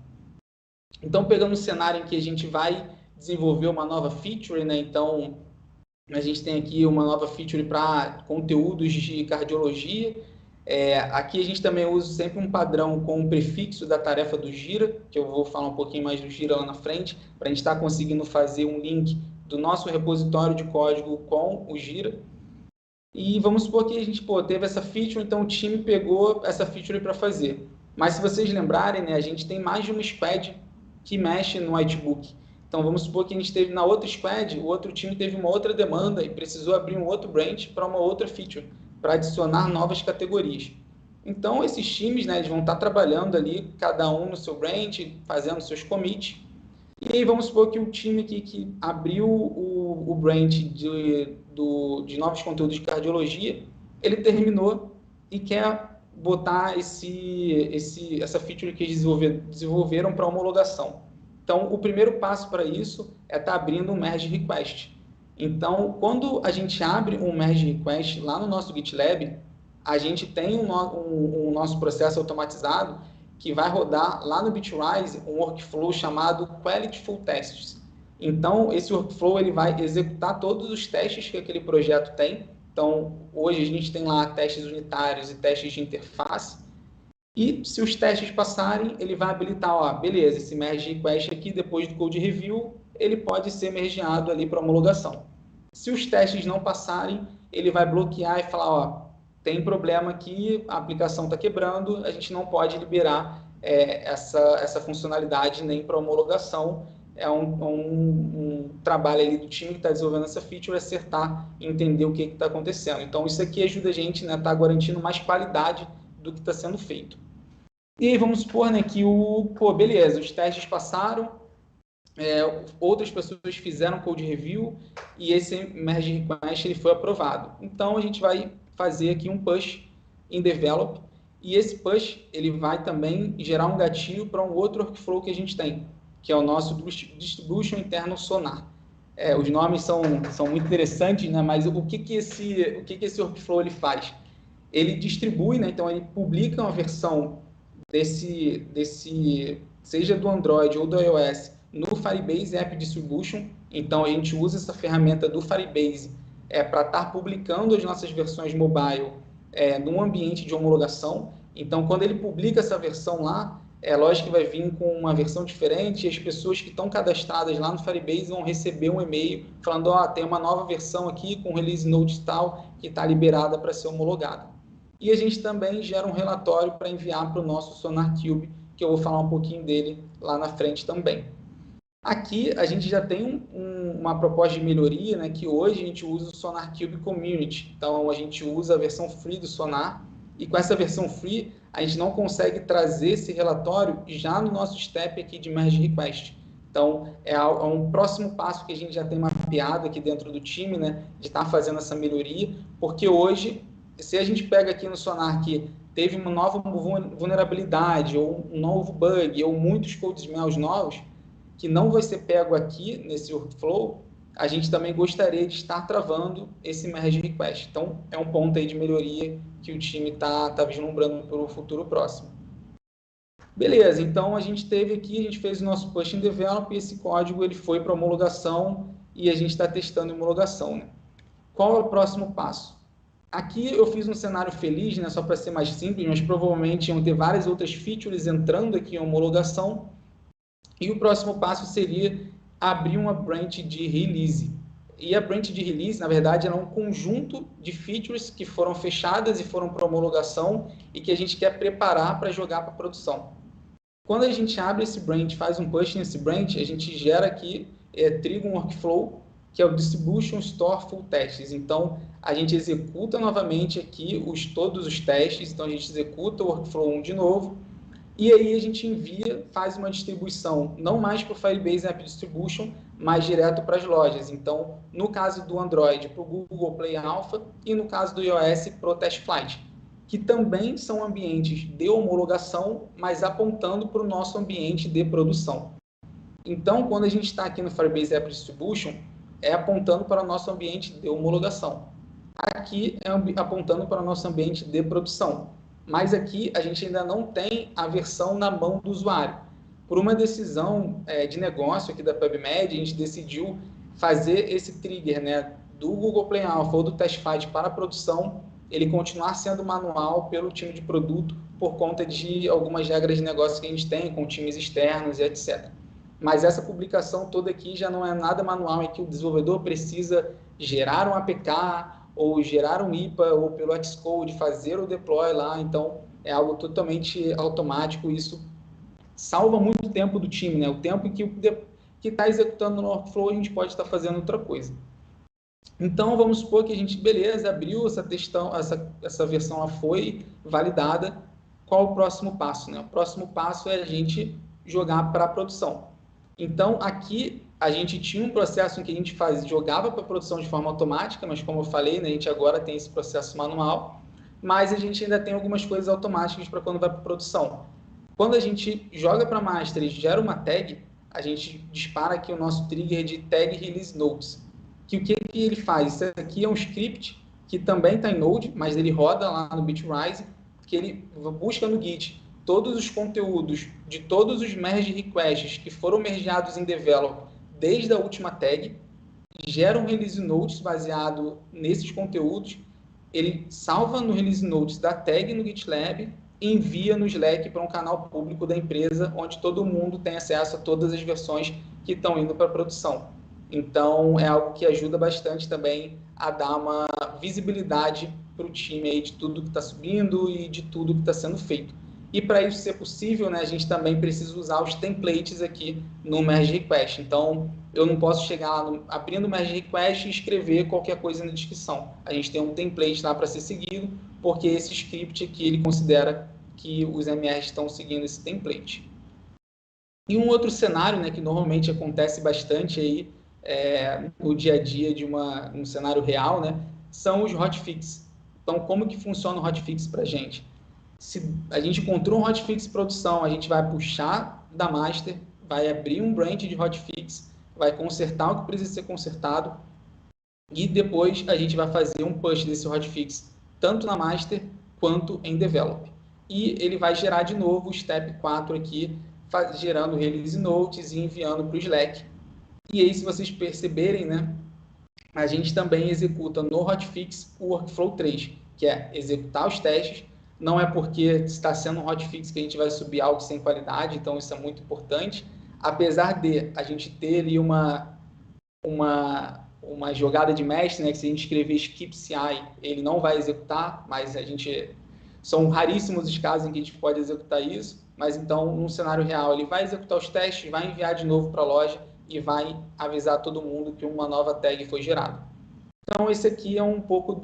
Então, pegando um cenário em que a gente vai desenvolver uma nova feature, né, então a gente tem aqui uma nova feature para conteúdos de cardiologia. Aqui a gente também usa sempre um padrão com o prefixo da tarefa do Gira, que eu vou falar um pouquinho mais do Gira lá na frente, para a gente estar conseguindo fazer um link do nosso repositório de código com o Gira. E vamos supor que a gente teve essa feature, então o time pegou essa feature para fazer. Mas se vocês lembrarem, né, a gente tem mais de uma squad que mexe no Whitebook. Então vamos supor que a gente teve na outra squad, o outro time teve uma outra demanda e precisou abrir um outro branch para uma outra feature, para adicionar novas categorias. Então esses times, né, eles vão estar trabalhando ali, cada um no seu branch, fazendo seus commits. E aí vamos supor que o time aqui que abriu o branch de novos conteúdos de cardiologia, ele terminou e quer botar essa feature que eles desenvolveram para homologação. Então, o primeiro passo para isso é estar abrindo um merge request. Então, quando a gente abre um merge request lá no nosso GitLab, a gente tem um nosso processo automatizado que vai rodar lá no Bitrise um workflow chamado Quality Full Tests. Então, esse workflow ele vai executar todos os testes que aquele projeto tem. Então, hoje a gente tem lá testes unitários e testes de interface. E se os testes passarem, ele vai habilitar, beleza, esse merge request aqui, depois do code review, ele pode ser mergeado ali para homologação. Se os testes não passarem, ele vai bloquear e falar, tem problema aqui, a aplicação está quebrando, a gente não pode liberar essa funcionalidade nem para homologação. É um trabalho ali do time que está desenvolvendo essa feature, acertar e entender o que está acontecendo. Então, isso aqui ajuda a gente a estar garantindo mais qualidade do que está sendo feito. E aí vamos supor, né, que beleza, os testes passaram, outras pessoas fizeram code review e esse merge request ele foi aprovado. Então a gente vai fazer aqui um push em develop e esse push ele vai também gerar um gatilho para um outro workflow que a gente tem, que é o nosso distribution interno Sonar. Os nomes são muito interessantes, né, mas o que esse workflow ele faz? Ele distribui, né, então ele publica uma versão seja do Android ou do iOS, no Firebase App Distribution. Então, a gente usa essa ferramenta do Firebase para estar publicando as nossas versões mobile num ambiente de homologação. Então, quando ele publica essa versão lá, é lógico que vai vir com uma versão diferente e as pessoas que estão cadastradas lá no Firebase vão receber um e-mail falando, tem uma nova versão aqui com release note tal que está liberada para ser homologada. E a gente também gera um relatório para enviar para o nosso SonarQube, que eu vou falar um pouquinho dele lá na frente também. Aqui a gente já tem uma proposta de melhoria, né, que hoje a gente usa o SonarQube Community. Então a gente usa a versão free do Sonar e com essa versão free a gente não consegue trazer esse relatório já no nosso step aqui de merge request. Então é um próximo passo que a gente já tem mapeado aqui dentro do time, né, de estar fazendo essa melhoria, porque hoje se a gente pega aqui no Sonar que teve uma nova vulnerabilidade, ou um novo bug, ou muitos code smells novos, que não vai ser pego aqui nesse workflow, a gente também gostaria de estar travando esse merge request. Então, é um ponto aí de melhoria que o time está vislumbrando para o futuro próximo. Beleza, então a gente teve aqui, a gente fez o nosso push in develop e esse código ele foi para homologação e a gente está testando a homologação, né? Qual é o próximo passo? Aqui eu fiz um cenário feliz, né, só para ser mais simples, mas provavelmente iam ter várias outras features entrando aqui em homologação. E o próximo passo seria abrir uma branch de release. E a branch de release, na verdade, é um conjunto de features que foram fechadas e foram para homologação e que a gente quer preparar para jogar para produção. Quando a gente abre esse branch, faz um push nesse branch, a gente gera aqui, triga um workflow, que é o Distribution Store Full Tests. Então, a gente executa novamente aqui todos os testes, então a gente executa o workflow 1 de novo, e aí a gente envia, faz uma distribuição, não mais para o Firebase App Distribution, mas direto para as lojas. Então, no caso do Android, para o Google Play Alpha, e no caso do iOS, para o Test Flight, que também são ambientes de homologação, mas apontando para o nosso ambiente de produção. Então, quando a gente está aqui no Firebase App Distribution, é apontando para o nosso ambiente de homologação. Aqui é apontando para o nosso ambiente de produção. Mas aqui a gente ainda não tem a versão na mão do usuário. Por uma decisão de negócio aqui da PubMed, a gente decidiu fazer esse trigger, né, do Google Play Alpha ou do TestFlight para a produção, ele continuar sendo manual pelo time de produto por conta de algumas regras de negócio que a gente tem com times externos e etc. Mas essa publicação toda aqui já não é nada manual, em que o desenvolvedor precisa gerar um APK ou gerar um IPA ou pelo Xcode fazer o deploy lá. Então, é algo totalmente automático. Isso salva muito tempo do time, né? O tempo que está executando no workflow, a gente pode estar fazendo outra coisa. Então, vamos supor que a gente, beleza, abriu essa versão, ela foi validada. Qual o próximo passo, né? O próximo passo é a gente jogar para a produção. Então, aqui a gente tinha um processo em que a gente jogava para a produção de forma automática, mas como eu falei, né, a gente agora tem esse processo manual, mas a gente ainda tem algumas coisas automáticas para quando vai para a produção. Quando a gente joga para master e gera uma tag, a gente dispara aqui o nosso trigger de tag release notes. Que o que ele faz? Isso aqui é um script que também está em Node, mas ele roda lá no Bitrise, que ele busca no Git todos os conteúdos de todos os merge requests que foram mergeados em develop desde a última tag, gera um release notes baseado nesses conteúdos, ele salva no release notes da tag no GitLab e envia no Slack para um canal público da empresa, onde todo mundo tem acesso a todas as versões que estão indo para a produção. Então, é algo que ajuda bastante também a dar uma visibilidade para o time aí de tudo que está subindo e de tudo que está sendo feito. E para isso ser possível, né, a gente também precisa usar os templates aqui no merge request. Então, eu não posso chegar lá abrindo o merge request e escrever qualquer coisa na descrição. A gente tem um template lá para ser seguido, porque esse script aqui ele considera que os MRs estão seguindo esse template. E um outro cenário, né, que normalmente acontece bastante aí no dia a dia de um cenário real, né, são os hotfix. Então, como que funciona o hotfix para a gente? Se a gente encontrou um hotfix em produção, a gente vai puxar da master, vai abrir um branch de hotfix, vai consertar o que precisa ser consertado e depois a gente vai fazer um push desse hotfix tanto na master quanto em develop. E ele vai gerar de novo o step 4 aqui, gerando release notes e enviando para o Slack. E aí, se vocês perceberem, né, a gente também executa no hotfix o workflow 3, que é executar os testes. Não é porque está sendo um hotfix que a gente vai subir algo sem qualidade, então isso é muito importante. Apesar de a gente ter ali uma jogada de mestre, né, que se a gente escrever skip CI, ele não vai executar, mas são raríssimos os casos em que a gente pode executar isso, mas então, num cenário real, ele vai executar os testes, vai enviar de novo para a loja e vai avisar todo mundo que uma nova tag foi gerada. Então, esse aqui é um pouco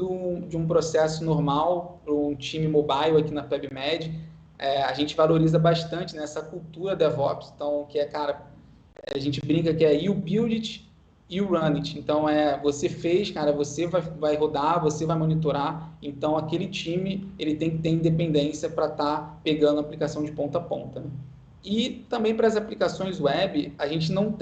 de um processo normal para um time mobile aqui na PubMed. A gente valoriza bastante nessa cultura DevOps. Então, que cara, a gente brinca que é you build it, you run it. Então, você fez, cara, você vai rodar, você vai monitorar. Então, aquele time, ele tem que ter independência para estar pegando a aplicação de ponta a ponta, né? E também para as aplicações web, a gente não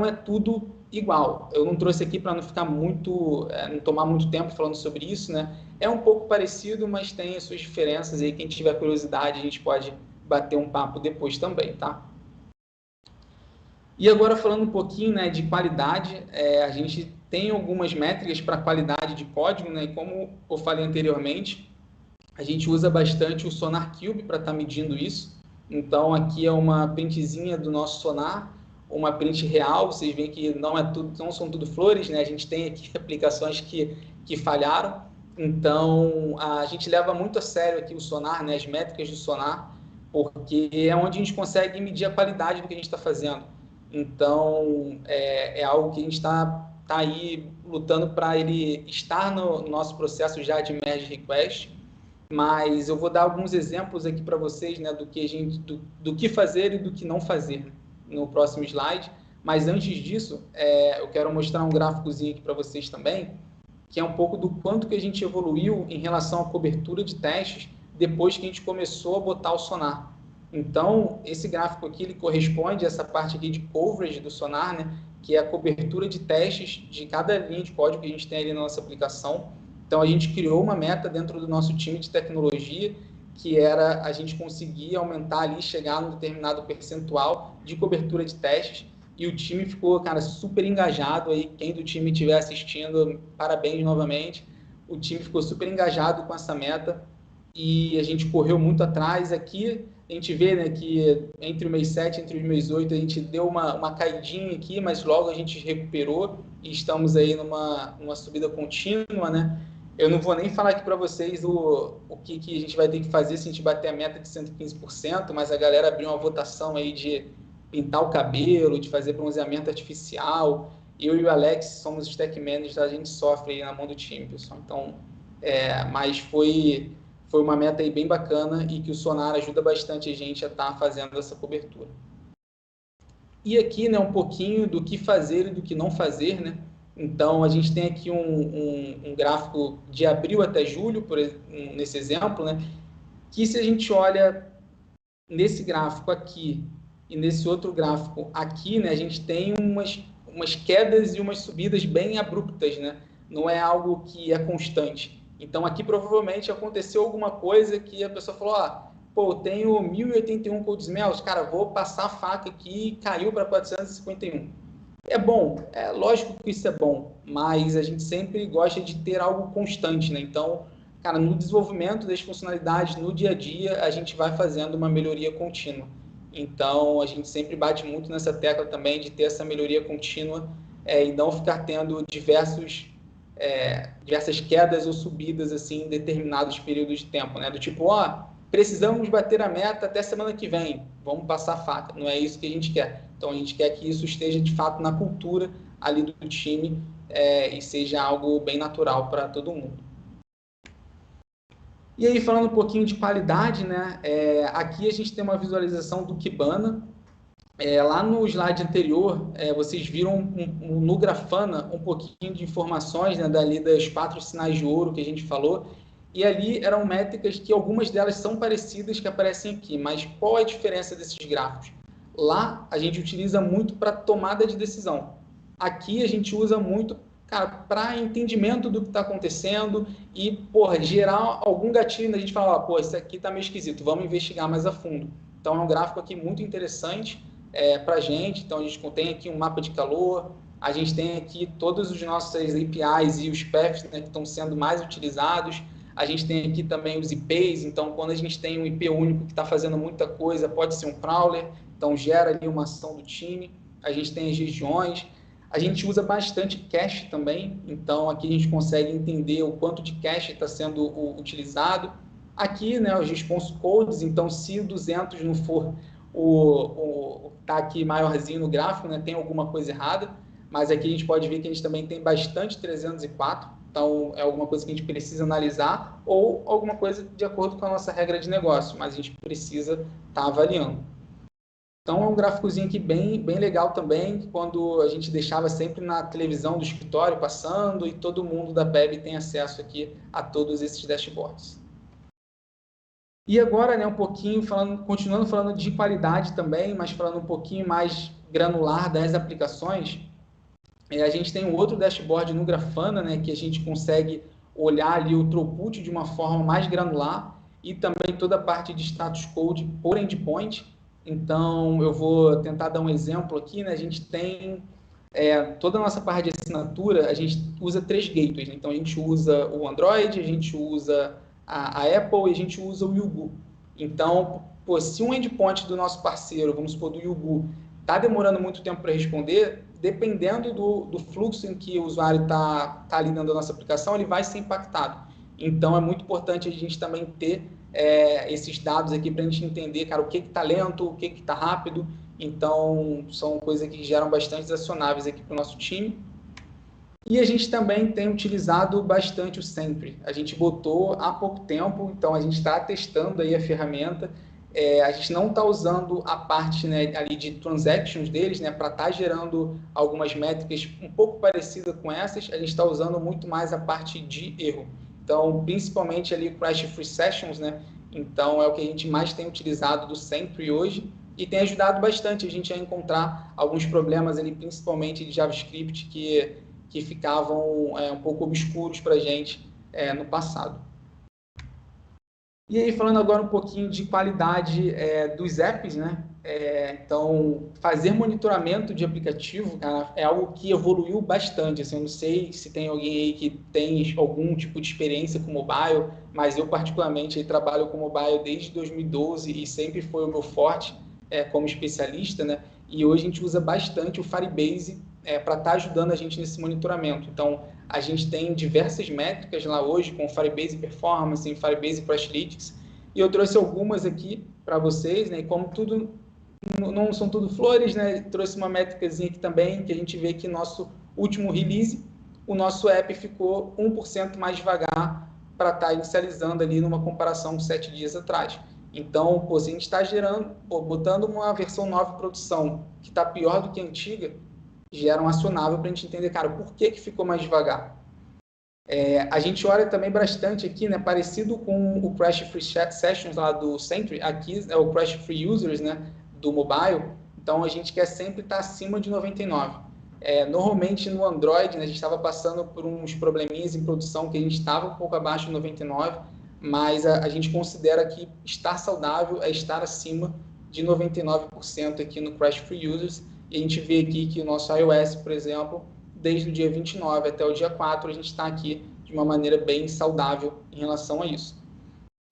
é tudo igual. Eu não trouxe aqui para não ficar não tomar muito tempo falando sobre isso, né? É um pouco parecido, mas tem as suas diferenças aí. Quem tiver curiosidade, a gente pode bater um papo depois também, tá? E agora falando um pouquinho, né, de qualidade, a gente tem algumas métricas para qualidade de código, né, e como eu falei anteriormente, a gente usa bastante o SonarQube para estar medindo isso. Então aqui é uma printzinha do nosso sonar, uma print real, vocês veem que não são tudo flores, né? A gente tem aqui aplicações que falharam. Então a gente leva muito a sério aqui o sonar, né, as métricas do sonar, porque é onde a gente consegue medir a qualidade do que a gente está fazendo. Então, é algo que a gente tá aí lutando para ele estar no nosso processo já de merge request, mas eu vou dar alguns exemplos aqui para vocês, né, do que fazer e do que não fazer no próximo slide. Mas antes disso, eu quero mostrar um gráficozinho aqui para vocês também, que é um pouco do quanto que a gente evoluiu em relação à cobertura de testes depois que a gente começou a botar o sonar. Então, esse gráfico aqui, ele corresponde a essa parte aqui de coverage do sonar, né, que é a cobertura de testes de cada linha de código que a gente tem ali na nossa aplicação. Então, a gente criou uma meta dentro do nosso time de tecnologia, que era a gente conseguir aumentar ali, chegar num determinado percentual de cobertura de testes, e o time ficou, cara, super engajado aí. Quem do time estiver assistindo, parabéns novamente. O time ficou super engajado com essa meta e a gente correu muito atrás. Aqui a gente vê, né, que entre o mês 7 e o mês 8 a gente deu uma caidinha aqui, mas logo a gente recuperou e estamos aí numa subida contínua, né? Eu não vou nem falar aqui para vocês o que a gente vai ter que fazer se a gente bater a meta de 115%, mas a galera abriu uma votação aí de pintar o cabelo, de fazer bronzeamento artificial. Eu e o Alex somos os tech managers, a gente sofre aí na mão do time, pessoal. Então, mas foi uma meta aí bem bacana e que o Sonar ajuda bastante a gente a estar fazendo essa cobertura. E aqui, né, um pouquinho do que fazer e do que não fazer, né? Então, a gente tem aqui um gráfico de abril até julho, nesse exemplo, né? Que se a gente olha nesse gráfico aqui e nesse outro gráfico aqui, né, a gente tem umas quedas e umas subidas bem abruptas, né? Não é algo que é constante. Então, aqui provavelmente aconteceu alguma coisa que a pessoa falou, pô, eu tenho 1081 cold smells, cara, vou passar a faca aqui e caiu para 451. É bom, é lógico que isso é bom, mas a gente sempre gosta de ter algo constante, né? Então, cara, no desenvolvimento das funcionalidades, no dia a dia, a gente vai fazendo uma melhoria contínua. Então, a gente sempre bate muito nessa tecla também de ter essa melhoria contínua e não ficar tendo diversas quedas ou subidas assim, em determinados períodos de tempo, né? Do tipo, precisamos bater a meta até semana que vem, vamos passar a faca. Não é isso que a gente quer. Então, a gente quer que isso esteja, de fato, na cultura ali do time e seja algo bem natural para todo mundo. E aí, falando um pouquinho de qualidade, né? Aqui a gente tem uma visualização do Kibana. Lá no slide anterior, vocês viram no Grafana um pouquinho de informações, né, dali das 4 sinais de ouro que a gente falou, e ali eram métricas que algumas delas são parecidas que aparecem aqui, mas qual é a diferença desses gráficos? Lá a gente utiliza muito para tomada de decisão. Aqui a gente usa muito, cara, para entendimento do que está acontecendo e, gerar algum gatilho, a gente fala, isso aqui está meio esquisito, vamos investigar mais a fundo. Então é um gráfico aqui muito interessante para a gente. Então a gente tem aqui um mapa de calor, a gente tem aqui todos os nossos APIs e os paths, né, que estão sendo mais utilizados. A gente tem aqui também os IPs, então quando a gente tem um IP único que está fazendo muita coisa, pode ser um crawler, então gera ali uma ação do time. A gente tem as regiões, a gente usa bastante cache também, então aqui a gente consegue entender o quanto de cache está sendo utilizado. Aqui, né, os response codes, então se o 200 não for tá aqui maiorzinho no gráfico, né, tem alguma coisa errada, mas aqui a gente pode ver que a gente também tem bastante 304, então é alguma coisa que a gente precisa analisar ou alguma coisa de acordo com a nossa regra de negócio, mas a gente precisa estar avaliando. Então é um gráficozinho aqui bem legal também, quando a gente deixava sempre na televisão do escritório passando e todo mundo da PEB tem acesso aqui a todos esses dashboards. E agora, né, um pouquinho continuando falando de qualidade também, mas falando um pouquinho mais granular das aplicações, a gente tem um outro dashboard no Grafana, né, que a gente consegue olhar ali o throughput de uma forma mais granular e também toda a parte de status code por endpoint. Então, eu vou tentar dar um exemplo aqui, né? A gente tem toda a nossa parte de assinatura, a gente usa 3 gateways, né? Então, a gente usa o Android, a gente usa a Apple e a gente usa o Yugu. Então, pô, se um endpoint do nosso parceiro, vamos supor, do Yugu, está demorando muito tempo para responder, dependendo do fluxo em que o usuário está ali dentro da nossa aplicação, ele vai ser impactado. Então, é muito importante a gente também ter esses dados aqui para a gente entender, cara, o que está lento, o que está rápido. Então, são coisas que geram bastante acionáveis aqui para o nosso time. E a gente também tem utilizado bastante o Sentry. A gente botou há pouco tempo, então a gente está testando aí a ferramenta. A gente não está usando a parte, né, ali de transactions deles, né, para estar gerando algumas métricas um pouco parecidas com essas. A gente está usando muito mais a parte de erro. Então, principalmente ali Crash Free Sessions, né? Então, é o que a gente mais tem utilizado do Sentry hoje e tem ajudado bastante a gente a encontrar alguns problemas ali, principalmente de JavaScript, que ficavam um pouco obscuros para a gente no passado. E aí, falando agora um pouquinho de qualidade dos apps, né? Então, fazer monitoramento de aplicativo, cara, é algo que evoluiu bastante. Assim, eu não sei se tem alguém aí que tem algum tipo de experiência com mobile, mas eu, particularmente, trabalho com mobile desde 2012 e sempre foi o meu forte como especialista, né? E hoje a gente usa bastante o Firebase para estar ajudando a gente nesse monitoramento. Então, a gente tem diversas métricas lá hoje com Firebase Performance, Firebase Crashlytics, e eu trouxe algumas aqui para vocês, né? E como tudo não são tudo flores, né? Trouxe uma métricazinha aqui também, que a gente vê que nosso último release, o nosso app ficou 1% mais devagar para estar inicializando ali numa comparação com 7 dias atrás. Então, pô, se a gente está botando uma versão nova em produção que está pior do que a antiga, gera um acionável para a gente entender, cara, por que ficou mais devagar. A gente olha também bastante aqui, né, parecido com o Crash Free Sessions lá do Sentry, aqui é o Crash Free Users, né, do mobile, então a gente quer sempre estar acima de 99. Normalmente no Android, né, a gente estava passando por uns probleminhas em produção que a gente estava um pouco abaixo de 99, mas a gente considera que estar saudável é estar acima de 99% aqui no Crash Free Users, e a gente vê aqui que o nosso iOS, por exemplo, desde o dia 29 até o dia 4, a gente está aqui de uma maneira bem saudável em relação a isso.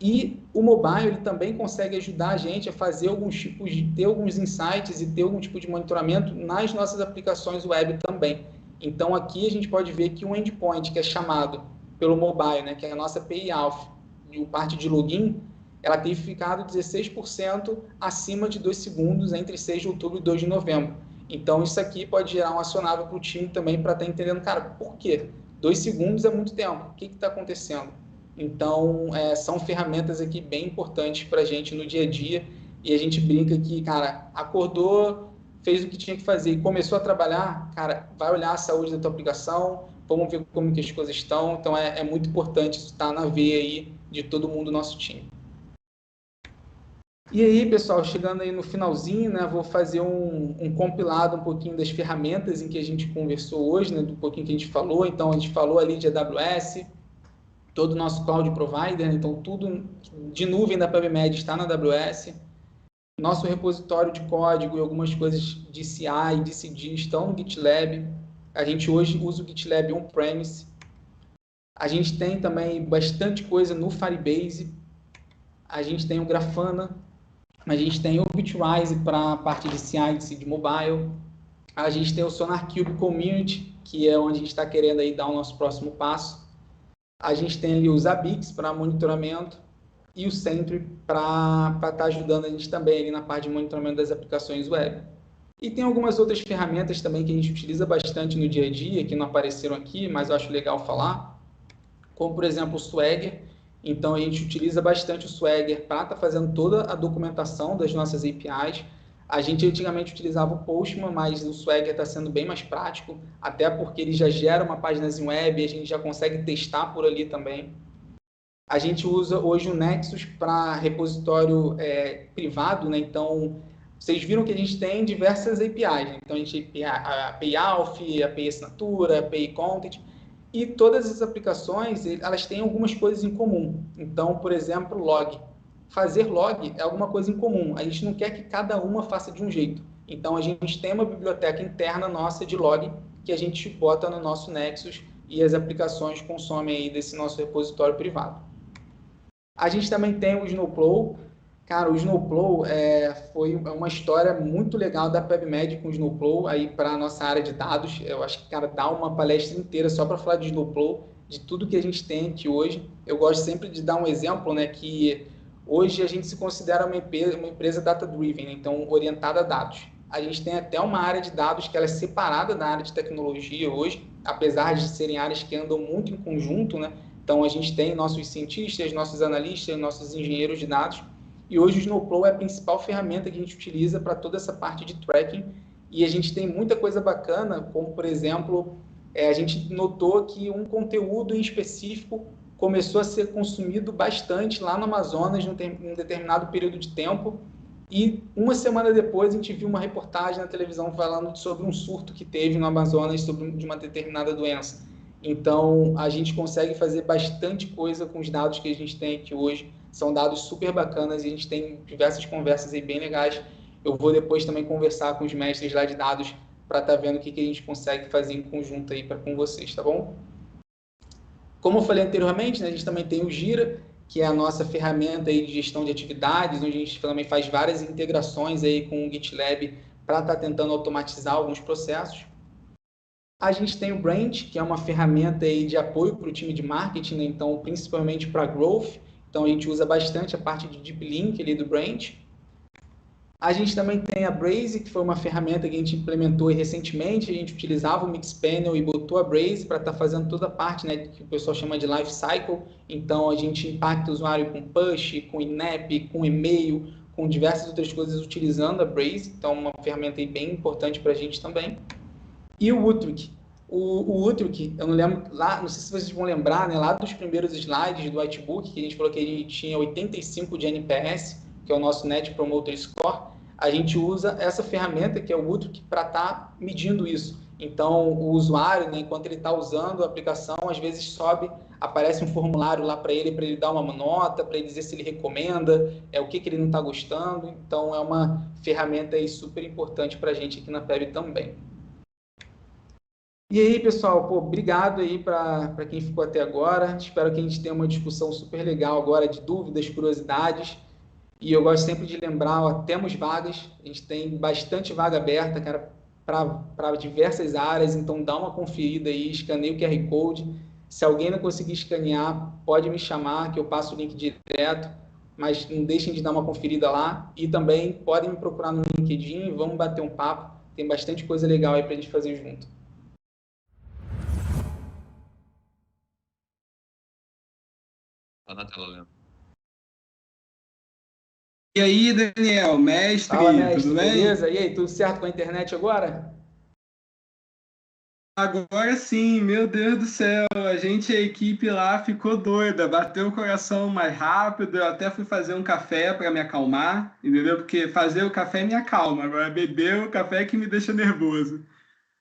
E o mobile ele também consegue ajudar a gente a fazer alguns tipos de ter alguns insights e ter algum tipo de monitoramento nas nossas aplicações web também. Então aqui a gente pode ver que um endpoint que é chamado pelo mobile, né, que é a nossa API Auth, e a parte de login, ela tem ficado 16% acima de 2 segundos entre 6 de outubro e 2 de novembro. Então, isso aqui pode gerar um acionável para o time também para estar entendendo, cara, por quê? 2 segundos é muito tempo, o que está acontecendo? Então, são ferramentas aqui bem importantes para a gente no dia a dia e a gente brinca que, cara, acordou, fez o que tinha que fazer e começou a trabalhar, cara, vai olhar a saúde da tua aplicação, vamos ver como que as coisas estão. Então, é muito importante isso estar na veia aí de todo mundo do nosso time. E aí, pessoal, chegando aí no finalzinho, né, vou fazer um compilado um pouquinho das ferramentas em que a gente conversou hoje, né, do pouquinho que a gente falou. Então, a gente falou ali de AWS, todo o nosso cloud provider, né, então tudo de nuvem da PubMed está na AWS. Nosso repositório de código e algumas coisas de CI e de CD estão no GitLab. A gente hoje usa o GitLab on-premise. A gente tem também bastante coisa no Firebase. A gente tem o Grafana. A gente tem o Bitwise para a parte de CI e de CD mobile. A gente tem o SonarQube Community, que é onde a gente está querendo aí dar o nosso próximo passo. A gente tem ali o Zabbix para monitoramento e o Sentry para estar ajudando a gente também ali na parte de monitoramento das aplicações web. E tem algumas outras ferramentas também que a gente utiliza bastante no dia a dia, que não apareceram aqui, mas eu acho legal falar, como por exemplo o Swagger. Então a gente utiliza bastante o Swagger para estar fazendo toda a documentação das nossas APIs. A gente antigamente utilizava o Postman, mas o Swagger está sendo bem mais prático, até porque ele já gera uma página web e a gente já consegue testar por ali também. A gente usa hoje o Nexus para repositório privado, né? Então, vocês viram que a gente tem diversas APIs, né? Então a gente tem a API Auth, a API Assinatura, a API Content, E todas as aplicações, elas têm algumas coisas em comum. Então, por exemplo, log. Fazer log é alguma coisa em comum. A gente não quer que cada uma faça de um jeito. Então, a gente tem uma biblioteca interna nossa de log que a gente bota no nosso Nexus e as aplicações consomem aí desse nosso repositório privado. A gente também tem o Snowplow. Cara, o Snowplow foi uma história muito legal da PebMed com o Snowplow aí para a nossa área de dados. Eu acho que, cara, dá uma palestra inteira só para falar de Snowplow, de tudo que a gente tem aqui hoje. Eu gosto sempre de dar um exemplo, né, que hoje a gente se considera uma empresa data-driven, né, então orientada a dados. A gente tem até uma área de dados que ela é separada da área de tecnologia hoje, apesar de serem áreas que andam muito em conjunto, né? Então, a gente tem nossos cientistas, nossos analistas, nossos engenheiros de dados, e hoje o Snowplow é a principal ferramenta que a gente utiliza para toda essa parte de tracking, e a gente tem muita coisa bacana, como, por exemplo, a gente notou que um conteúdo em específico começou a ser consumido bastante lá no Amazonas, num determinado período de tempo, e uma semana depois a gente viu uma reportagem na televisão falando sobre um surto que teve no Amazonas de uma determinada doença. Então, a gente consegue fazer bastante coisa com os dados que a gente tem aqui hoje. São dados super bacanas e a gente tem diversas conversas aí bem legais. Eu vou depois também conversar com os mestres lá de dados para estar vendo o que a gente consegue fazer em conjunto aí com vocês, tá bom? Como eu falei anteriormente, né, a gente também tem o Gira, que é a nossa ferramenta aí de gestão de atividades, onde a gente também faz várias integrações aí com o GitLab para estar tentando automatizar alguns processos. A gente tem o Branch, que é uma ferramenta aí de apoio para o time de marketing, né? Então, principalmente para growth. Então, a gente usa bastante a parte de deep link ali do Branch. A gente também tem a Braze, que foi uma ferramenta que a gente implementou recentemente. A gente utilizava o Mixpanel e botou a Braze para estar fazendo toda a parte, né, que o pessoal chama de life cycle. Então, a gente impacta o usuário com push, com INAP, com e-mail, com diversas outras coisas utilizando a Braze. Então, uma ferramenta aí bem importante para a gente também. E o Utrecht. O Utrecht, eu não lembro, lá, não sei se vocês vão lembrar, né, lá dos primeiros slides do Whitebook, que a gente falou que a gente tinha 85 de NPS, que é o nosso Net Promoter Score, a gente usa essa ferramenta, que é o Utrecht, para estar medindo isso. Então, o usuário, né, enquanto ele está usando a aplicação, às vezes sobe, aparece um formulário lá para ele dar uma nota, para ele dizer se ele recomenda, o que ele não está gostando. Então, é uma ferramenta aí super importante para a gente aqui na PEB também. E aí, pessoal, obrigado aí para quem ficou até agora. Espero que a gente tenha uma discussão super legal agora de dúvidas, curiosidades. E eu gosto sempre de lembrar, ó, temos vagas, a gente tem bastante vaga aberta, cara, para diversas áreas, então dá uma conferida aí, escaneia o QR Code. Se alguém não conseguir escanear, pode me chamar, que eu passo o link direto, mas não deixem de dar uma conferida lá. E também podem me procurar no LinkedIn, vamos bater um papo, tem bastante coisa legal aí para a gente fazer junto. Tá na tela, Leandro. E aí, Daniel, mestre, Fala, mestre, tudo bem? beleza? E aí, tudo certo com a internet agora? Agora sim, meu Deus do céu, a equipe lá ficou doida, bateu o coração mais rápido, eu até fui fazer um café para me acalmar, entendeu? Porque fazer o café me acalma, agora beber o café é que me deixa nervoso.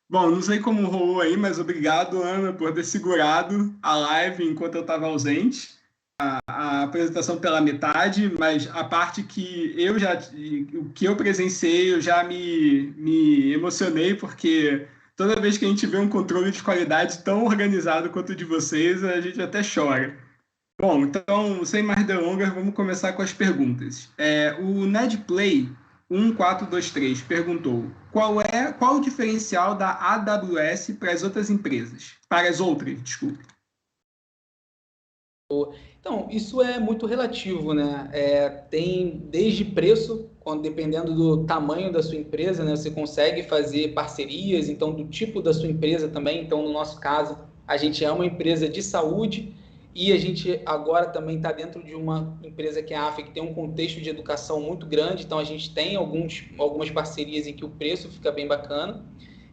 Bom, não sei como rolou aí, mas obrigado, Ana, por ter segurado a live enquanto eu estava ausente. A apresentação pela metade, mas a parte o que eu presenciei, eu já me emocionei, porque toda vez que a gente vê um controle de qualidade tão organizado quanto o de vocês, a gente até chora. Bom, então, sem mais delongas, vamos começar com as perguntas. O NedPlay 1423 perguntou: qual o diferencial da AWS para as outras empresas? Para as outras, desculpe. Então, isso é muito relativo, né? Tem desde preço, dependendo do tamanho da sua empresa, né? Você consegue fazer parcerias, então, do tipo da sua empresa também. Então, no nosso caso, a gente é uma empresa de saúde e a gente agora também está dentro de uma empresa que é a AFA, que tem um contexto de educação muito grande. Então, a gente tem algumas parcerias em que o preço fica bem bacana.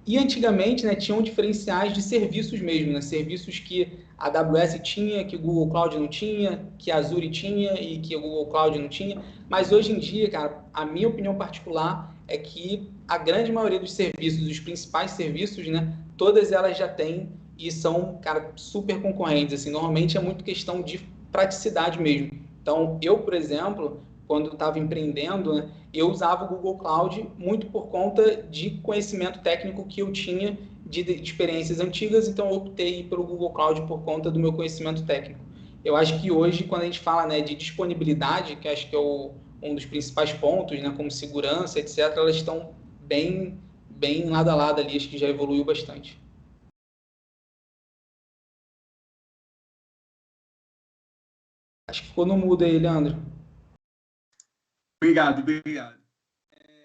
E antigamente, né, tinham diferenciais de serviços mesmo, né? Serviços que a AWS tinha, que o Google Cloud não tinha, que a Azure tinha e que o Google Cloud não tinha. Mas hoje em dia, cara, a minha opinião particular é que a grande maioria dos serviços, os principais serviços, né, todas elas já têm e são, cara, super concorrentes, assim, normalmente é muito questão de praticidade mesmo. Então, eu, por exemplo, quando eu estava empreendendo, né, eu usava o Google Cloud muito por conta de conhecimento técnico que eu tinha de experiências antigas, então eu optei pelo Google Cloud por conta do meu conhecimento técnico. Eu acho que hoje, quando a gente fala, né, de disponibilidade, que acho que é um dos principais pontos, né, como segurança, etc., elas estão bem lado a lado ali, acho que já evoluiu bastante. Acho que ficou no mudo aí, Leandro. Obrigado, obrigado.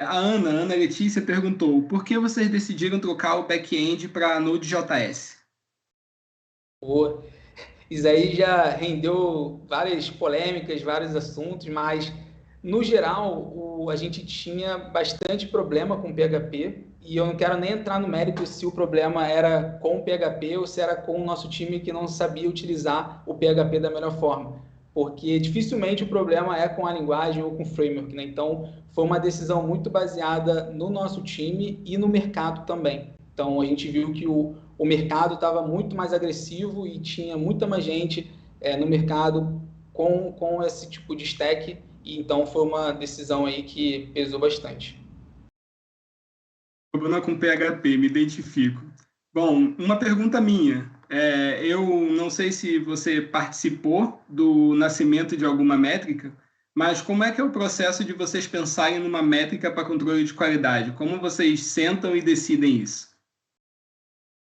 A Ana Letícia perguntou: por que vocês decidiram trocar o back-end para Node.js? Boa. Isso aí já rendeu várias polêmicas, vários assuntos, mas no geral a gente tinha bastante problema com PHP e eu não quero nem entrar no mérito se o problema era com o PHP ou se era com o nosso time que não sabia utilizar o PHP da melhor forma, porque dificilmente o problema é com a linguagem ou com o framework, né? Então foi uma decisão muito baseada no nosso time e no mercado também. Então a gente viu que o mercado estava muito mais agressivo e tinha muita mais gente no mercado com esse tipo de stack, e então foi uma decisão aí que pesou bastante. Problema com PHP, me identifico. Bom, uma pergunta minha. Eu não sei se você participou do nascimento de alguma métrica, mas como é que é o processo de vocês pensarem numa métrica para controle de qualidade? Como vocês sentam e decidem isso?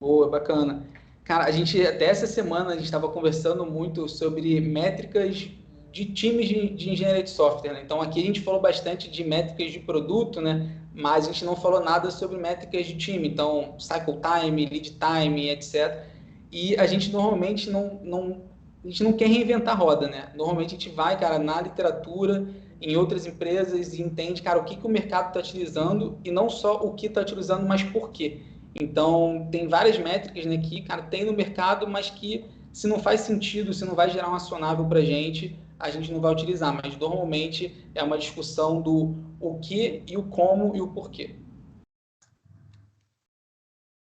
Boa, bacana. Cara, a gente até essa semana a gente estava conversando muito sobre métricas de times de engenharia de software, né? Então aqui a gente falou bastante de métricas de produto, né? Mas a gente não falou nada sobre métricas de time, então cycle time, lead time, etc. E a gente normalmente a gente não quer reinventar a roda, né? Normalmente a gente vai, cara, na literatura, em outras empresas e entende, cara, o que que o mercado está utilizando e não só o que está utilizando, mas por quê. Então, tem várias métricas, né, que, cara, tem no mercado, mas que se não faz sentido, se não vai gerar um acionável para a gente não vai utilizar. Mas normalmente é uma discussão do o que e o como e o porquê.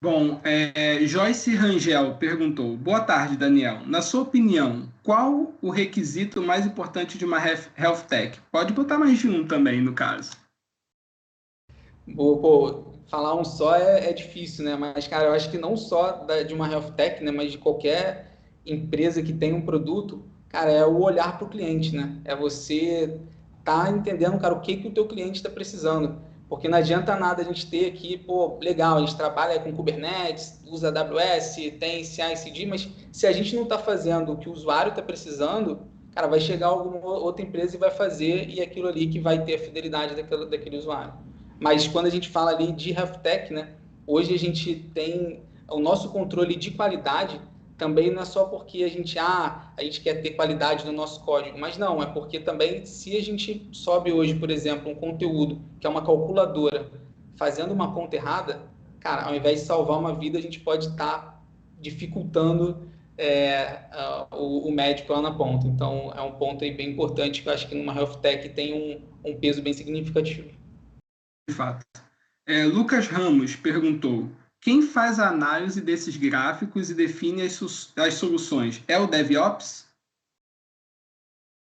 Bom, Joyce Rangel perguntou: boa tarde, Daniel. Na sua opinião, qual o requisito mais importante de uma health tech? Pode botar mais de um também, no caso. Pô, falar um só é difícil, né? Mas, cara, eu acho que não só de uma health tech, né? Mas de qualquer empresa que tem um produto, cara, é o olhar para o cliente, né? É você tá entendendo, cara, o que que o teu cliente está precisando. Porque não adianta nada a gente ter aqui, pô, legal, a gente trabalha com Kubernetes, usa AWS, tem CI/CD, mas se a gente não está fazendo o que o usuário está precisando, cara, vai chegar alguma outra empresa e vai fazer e aquilo ali que vai ter a fidelidade daquele usuário. Mas quando a gente fala ali de health tech, né, hoje a gente tem o nosso controle de qualidade também não é só porque a gente quer ter qualidade no nosso código, mas não, é porque também se a gente sobe hoje, por exemplo, um conteúdo que é uma calculadora fazendo uma conta errada, cara, ao invés de salvar uma vida, a gente pode estar dificultando o médico lá na ponta. Então, é um ponto aí bem importante que eu acho que numa health tech tem um peso bem significativo. De fato. Lucas Ramos perguntou: quem faz a análise desses gráficos e define as soluções? É o DevOps?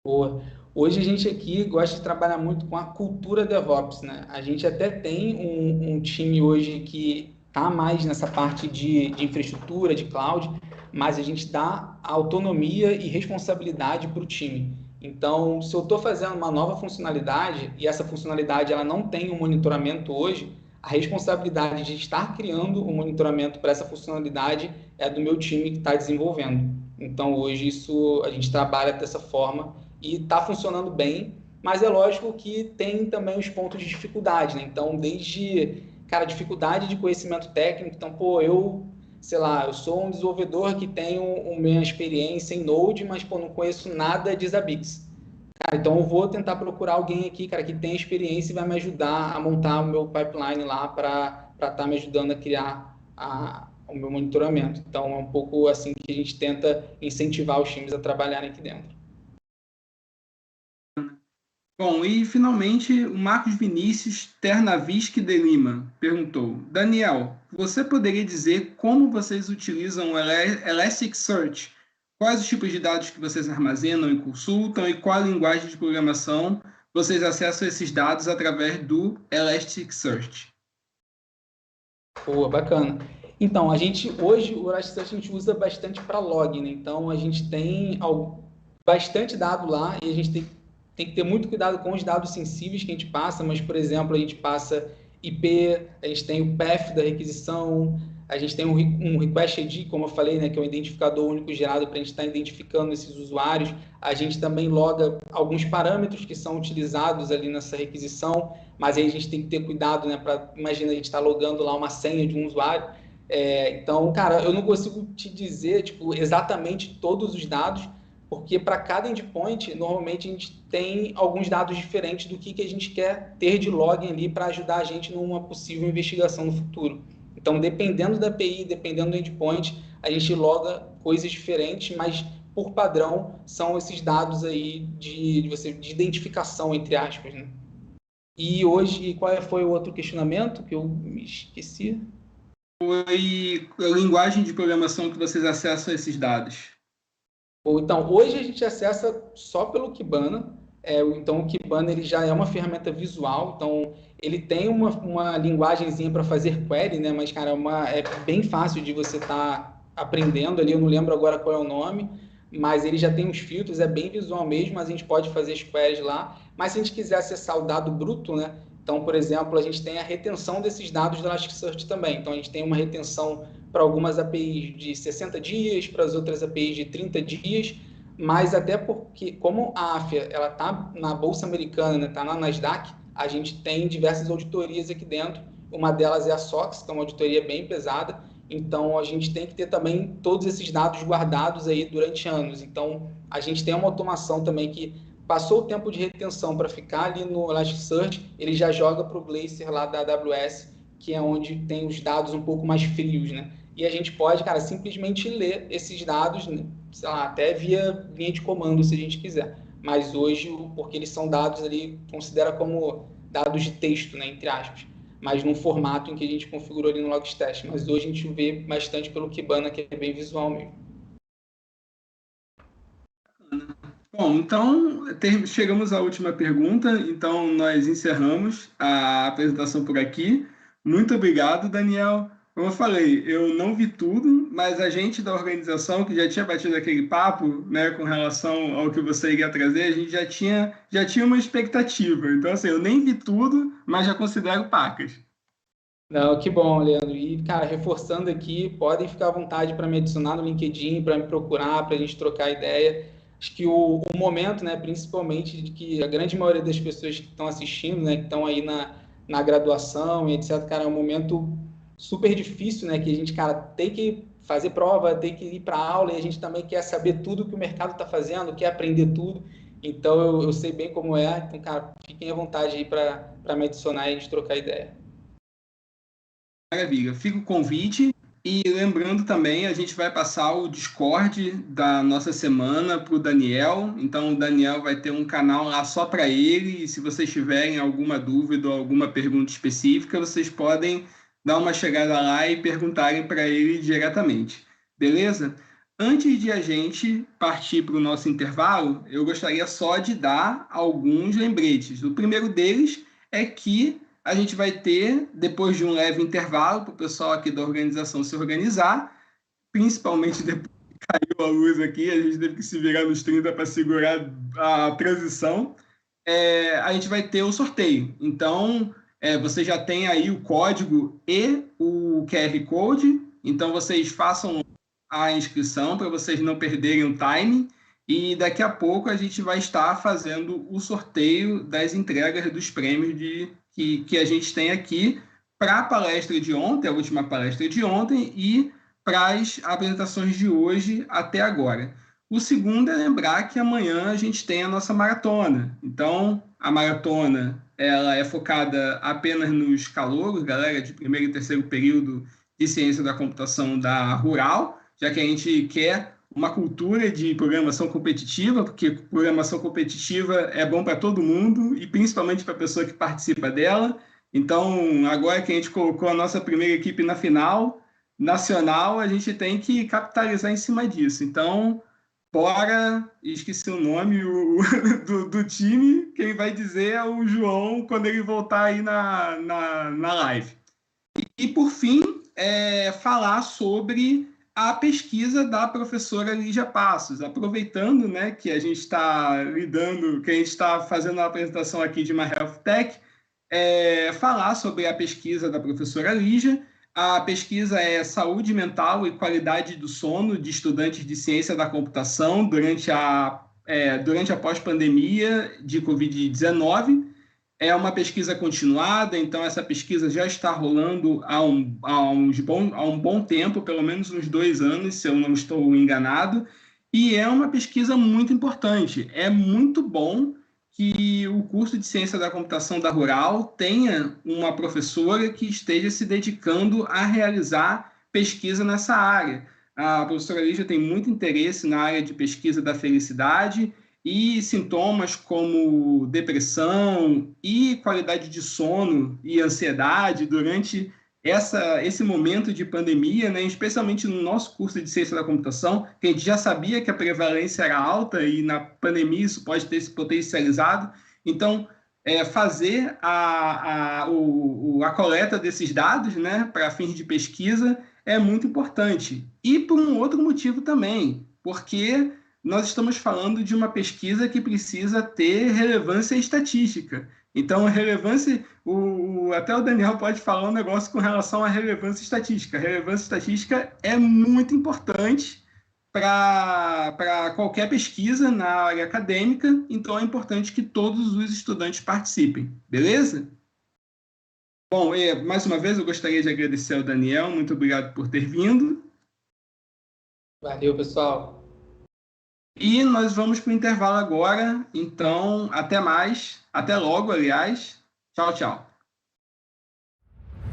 Boa. Hoje a gente aqui gosta de trabalhar muito com a cultura DevOps, né? A gente até tem um time hoje que está mais nessa parte de infraestrutura, de cloud, mas a gente dá autonomia e responsabilidade para o time. Então, se eu estou fazendo uma nova funcionalidade e essa funcionalidade ela não tem um monitoramento hoje, a responsabilidade de estar criando um monitoramento para essa funcionalidade é do meu time que está desenvolvendo. Então, hoje isso a gente trabalha dessa forma e está funcionando bem, mas é lógico que tem também os pontos de dificuldade, né? Então, desde, cara, dificuldade de conhecimento técnico, então, pô, sei lá, eu sou um desenvolvedor que tenho minha experiência em Node, mas, pô, não conheço nada de Zabbix. Cara, então eu vou tentar procurar alguém aqui, cara, que tem experiência e vai me ajudar a montar o meu pipeline lá para estar me ajudando a criar o meu monitoramento. Então, é um pouco assim que a gente tenta incentivar os times a trabalharem aqui dentro. Bom, e finalmente o Marcos Vinícius Ternavisque de Lima perguntou: Daniel, você poderia dizer como vocês utilizam o Elasticsearch? Quais os tipos de dados que vocês armazenam e consultam e qual a linguagem de programação vocês acessam esses dados através do Elasticsearch? Pô, bacana. Então, hoje, o Elasticsearch a gente usa bastante para log, né? Então, a gente tem bastante dado lá e a gente tem que ter muito cuidado com os dados sensíveis que a gente passa, mas, por exemplo, a gente passa IP, a gente tem o path da requisição, a gente tem um request ID, como eu falei, né, que é um identificador único gerado para a gente estar identificando esses usuários. A gente também loga alguns parâmetros que são utilizados ali nessa requisição, mas aí a gente tem que ter cuidado, né, para, imagina, a gente está logando lá uma senha de um usuário. Então, cara, eu não consigo te dizer, tipo, exatamente todos os dados, porque para cada endpoint, normalmente a gente tem alguns dados diferentes do que a gente quer ter de login ali para ajudar a gente numa possível investigação no futuro. Então, dependendo da API, dependendo do endpoint, a gente loga coisas diferentes, mas por padrão são esses dados aí de identificação, entre aspas, né? E hoje, qual foi o outro questionamento que eu me esqueci? Foi a linguagem de programação que vocês acessam esses dados. Então, hoje a gente acessa só pelo Kibana. Então, o Kibana ele já é uma ferramenta visual. Então, ele tem uma linguagenzinha para fazer query, né? Mas, cara, é bem fácil de você estar aprendendo ali. Eu não lembro agora qual é o nome, mas ele já tem uns filtros, é bem visual mesmo, mas a gente pode fazer as queries lá. Mas se a gente quiser acessar o dado bruto, né? Então, por exemplo, a gente tem a retenção desses dados do Elasticsearch também. Então, a gente tem uma retenção para algumas APIs de 60 dias, para as outras APIs de 30 dias, mas até porque, como a AFIA está na Bolsa Americana, está, né, na Nasdaq, a gente tem diversas auditorias aqui dentro. Uma delas é a SOX, que é uma auditoria bem pesada, então a gente tem que ter também todos esses dados guardados aí durante anos. Então, a gente tem uma automação também que passou o tempo de retenção para ficar ali no Elasticsearch, ele já joga para o Glacier lá da AWS, que é onde tem os dados um pouco mais frios, né? E a gente pode, cara, simplesmente ler esses dados, né, sei lá, até via linha de comando, se a gente quiser. Mas hoje, porque eles são dados ali, considera como dados de texto, né, entre aspas, mas num formato em que a gente configurou ali no Logstash. Mas hoje a gente vê bastante pelo Kibana, que é bem visual mesmo. Bom, então chegamos à última pergunta, então nós encerramos a apresentação por aqui. Muito obrigado, Daniel. Como eu falei, eu não vi tudo, mas a gente da organização, que já tinha batido aquele papo, né, com relação ao que você iria trazer, a gente já tinha uma expectativa. Então, assim, eu nem vi tudo, mas já considero pacas. Não, que bom, Leandro. E, cara, reforçando aqui, podem ficar à vontade para me adicionar no LinkedIn, para me procurar, para a gente trocar ideia. Acho que o momento, né, principalmente, de que a grande maioria das pessoas que estão assistindo, né, que estão aí na graduação e etc., cara, é um momento super difícil, né, que a gente, cara, tem que fazer prova, tem que ir para aula e a gente também quer saber tudo que o mercado está fazendo, quer aprender tudo. Então, eu sei bem como é. Então, cara, fiquem à vontade aí para me adicionar e a gente trocar ideia. Maravilha, fica o convite e lembrando também, a gente vai passar o Discord da nossa semana para o Daniel, então o Daniel vai ter um canal lá só para ele e se vocês tiverem alguma dúvida ou alguma pergunta específica, vocês podem dar uma chegada lá e perguntarem para ele diretamente, beleza? Antes de a gente partir para o nosso intervalo, eu gostaria só de dar alguns lembretes. O primeiro deles é que a gente vai ter, depois de um leve intervalo, para o pessoal aqui da organização se organizar, principalmente depois que caiu a luz aqui, a gente teve que se virar nos 30 para segurar a transição, a gente vai ter o sorteio. Então, você já tem aí o código e o QR Code, então vocês façam a inscrição para vocês não perderem o time, e daqui a pouco a gente vai estar fazendo o sorteio das entregas dos prêmios que a gente tem aqui para a palestra de ontem, a última palestra de ontem, e para as apresentações de hoje até agora. O segundo é lembrar que amanhã a gente tem a nossa maratona. Então, a maratona ela é focada apenas nos calouros, galera de primeiro e terceiro período de ciência da computação da Rural, já que a gente quer uma cultura de programação competitiva, porque programação competitiva é bom para todo mundo e principalmente para a pessoa que participa dela. Então, agora que a gente colocou a nossa primeira equipe na final nacional, a gente tem que capitalizar em cima disso. Então, bora, esqueci o nome do time, quem vai dizer é o João quando ele voltar aí na live. E, por fim, falar sobre a pesquisa da professora Lígia Passos, aproveitando, né, que a gente está que a gente está fazendo a apresentação aqui de uma Health Tech, falar sobre a pesquisa da professora Lígia. A pesquisa é Saúde Mental e Qualidade do Sono de Estudantes de Ciência da Computação durante a pós-pandemia de Covid-19. É uma pesquisa continuada, então essa pesquisa já está rolando há um bom tempo, pelo menos uns 2 anos, se eu não estou enganado, e é uma pesquisa muito importante. É muito bom que o curso de Ciência da Computação da Rural tenha uma professora que esteja se dedicando a realizar pesquisa nessa área. A professora Lígia tem muito interesse na área de pesquisa da felicidade, e sintomas como depressão e qualidade de sono e ansiedade durante esse momento de pandemia, né? Especialmente no nosso curso de Ciência da Computação, que a gente já sabia que a prevalência era alta e na pandemia isso pode ter se potencializado. Então, fazer a coleta desses dados, né, para fins de pesquisa é muito importante. E por um outro motivo também, porque nós estamos falando de uma pesquisa que precisa ter relevância estatística. Então, relevância, até o Daniel pode falar um negócio com relação à relevância estatística. A relevância estatística é muito importante para qualquer pesquisa na área acadêmica, então é importante que todos os estudantes participem, beleza? Bom, mais uma vez eu gostaria de agradecer ao Daniel, muito obrigado por ter vindo. Valeu, pessoal. E nós vamos para o intervalo agora, então até mais, até logo, aliás. Tchau, tchau.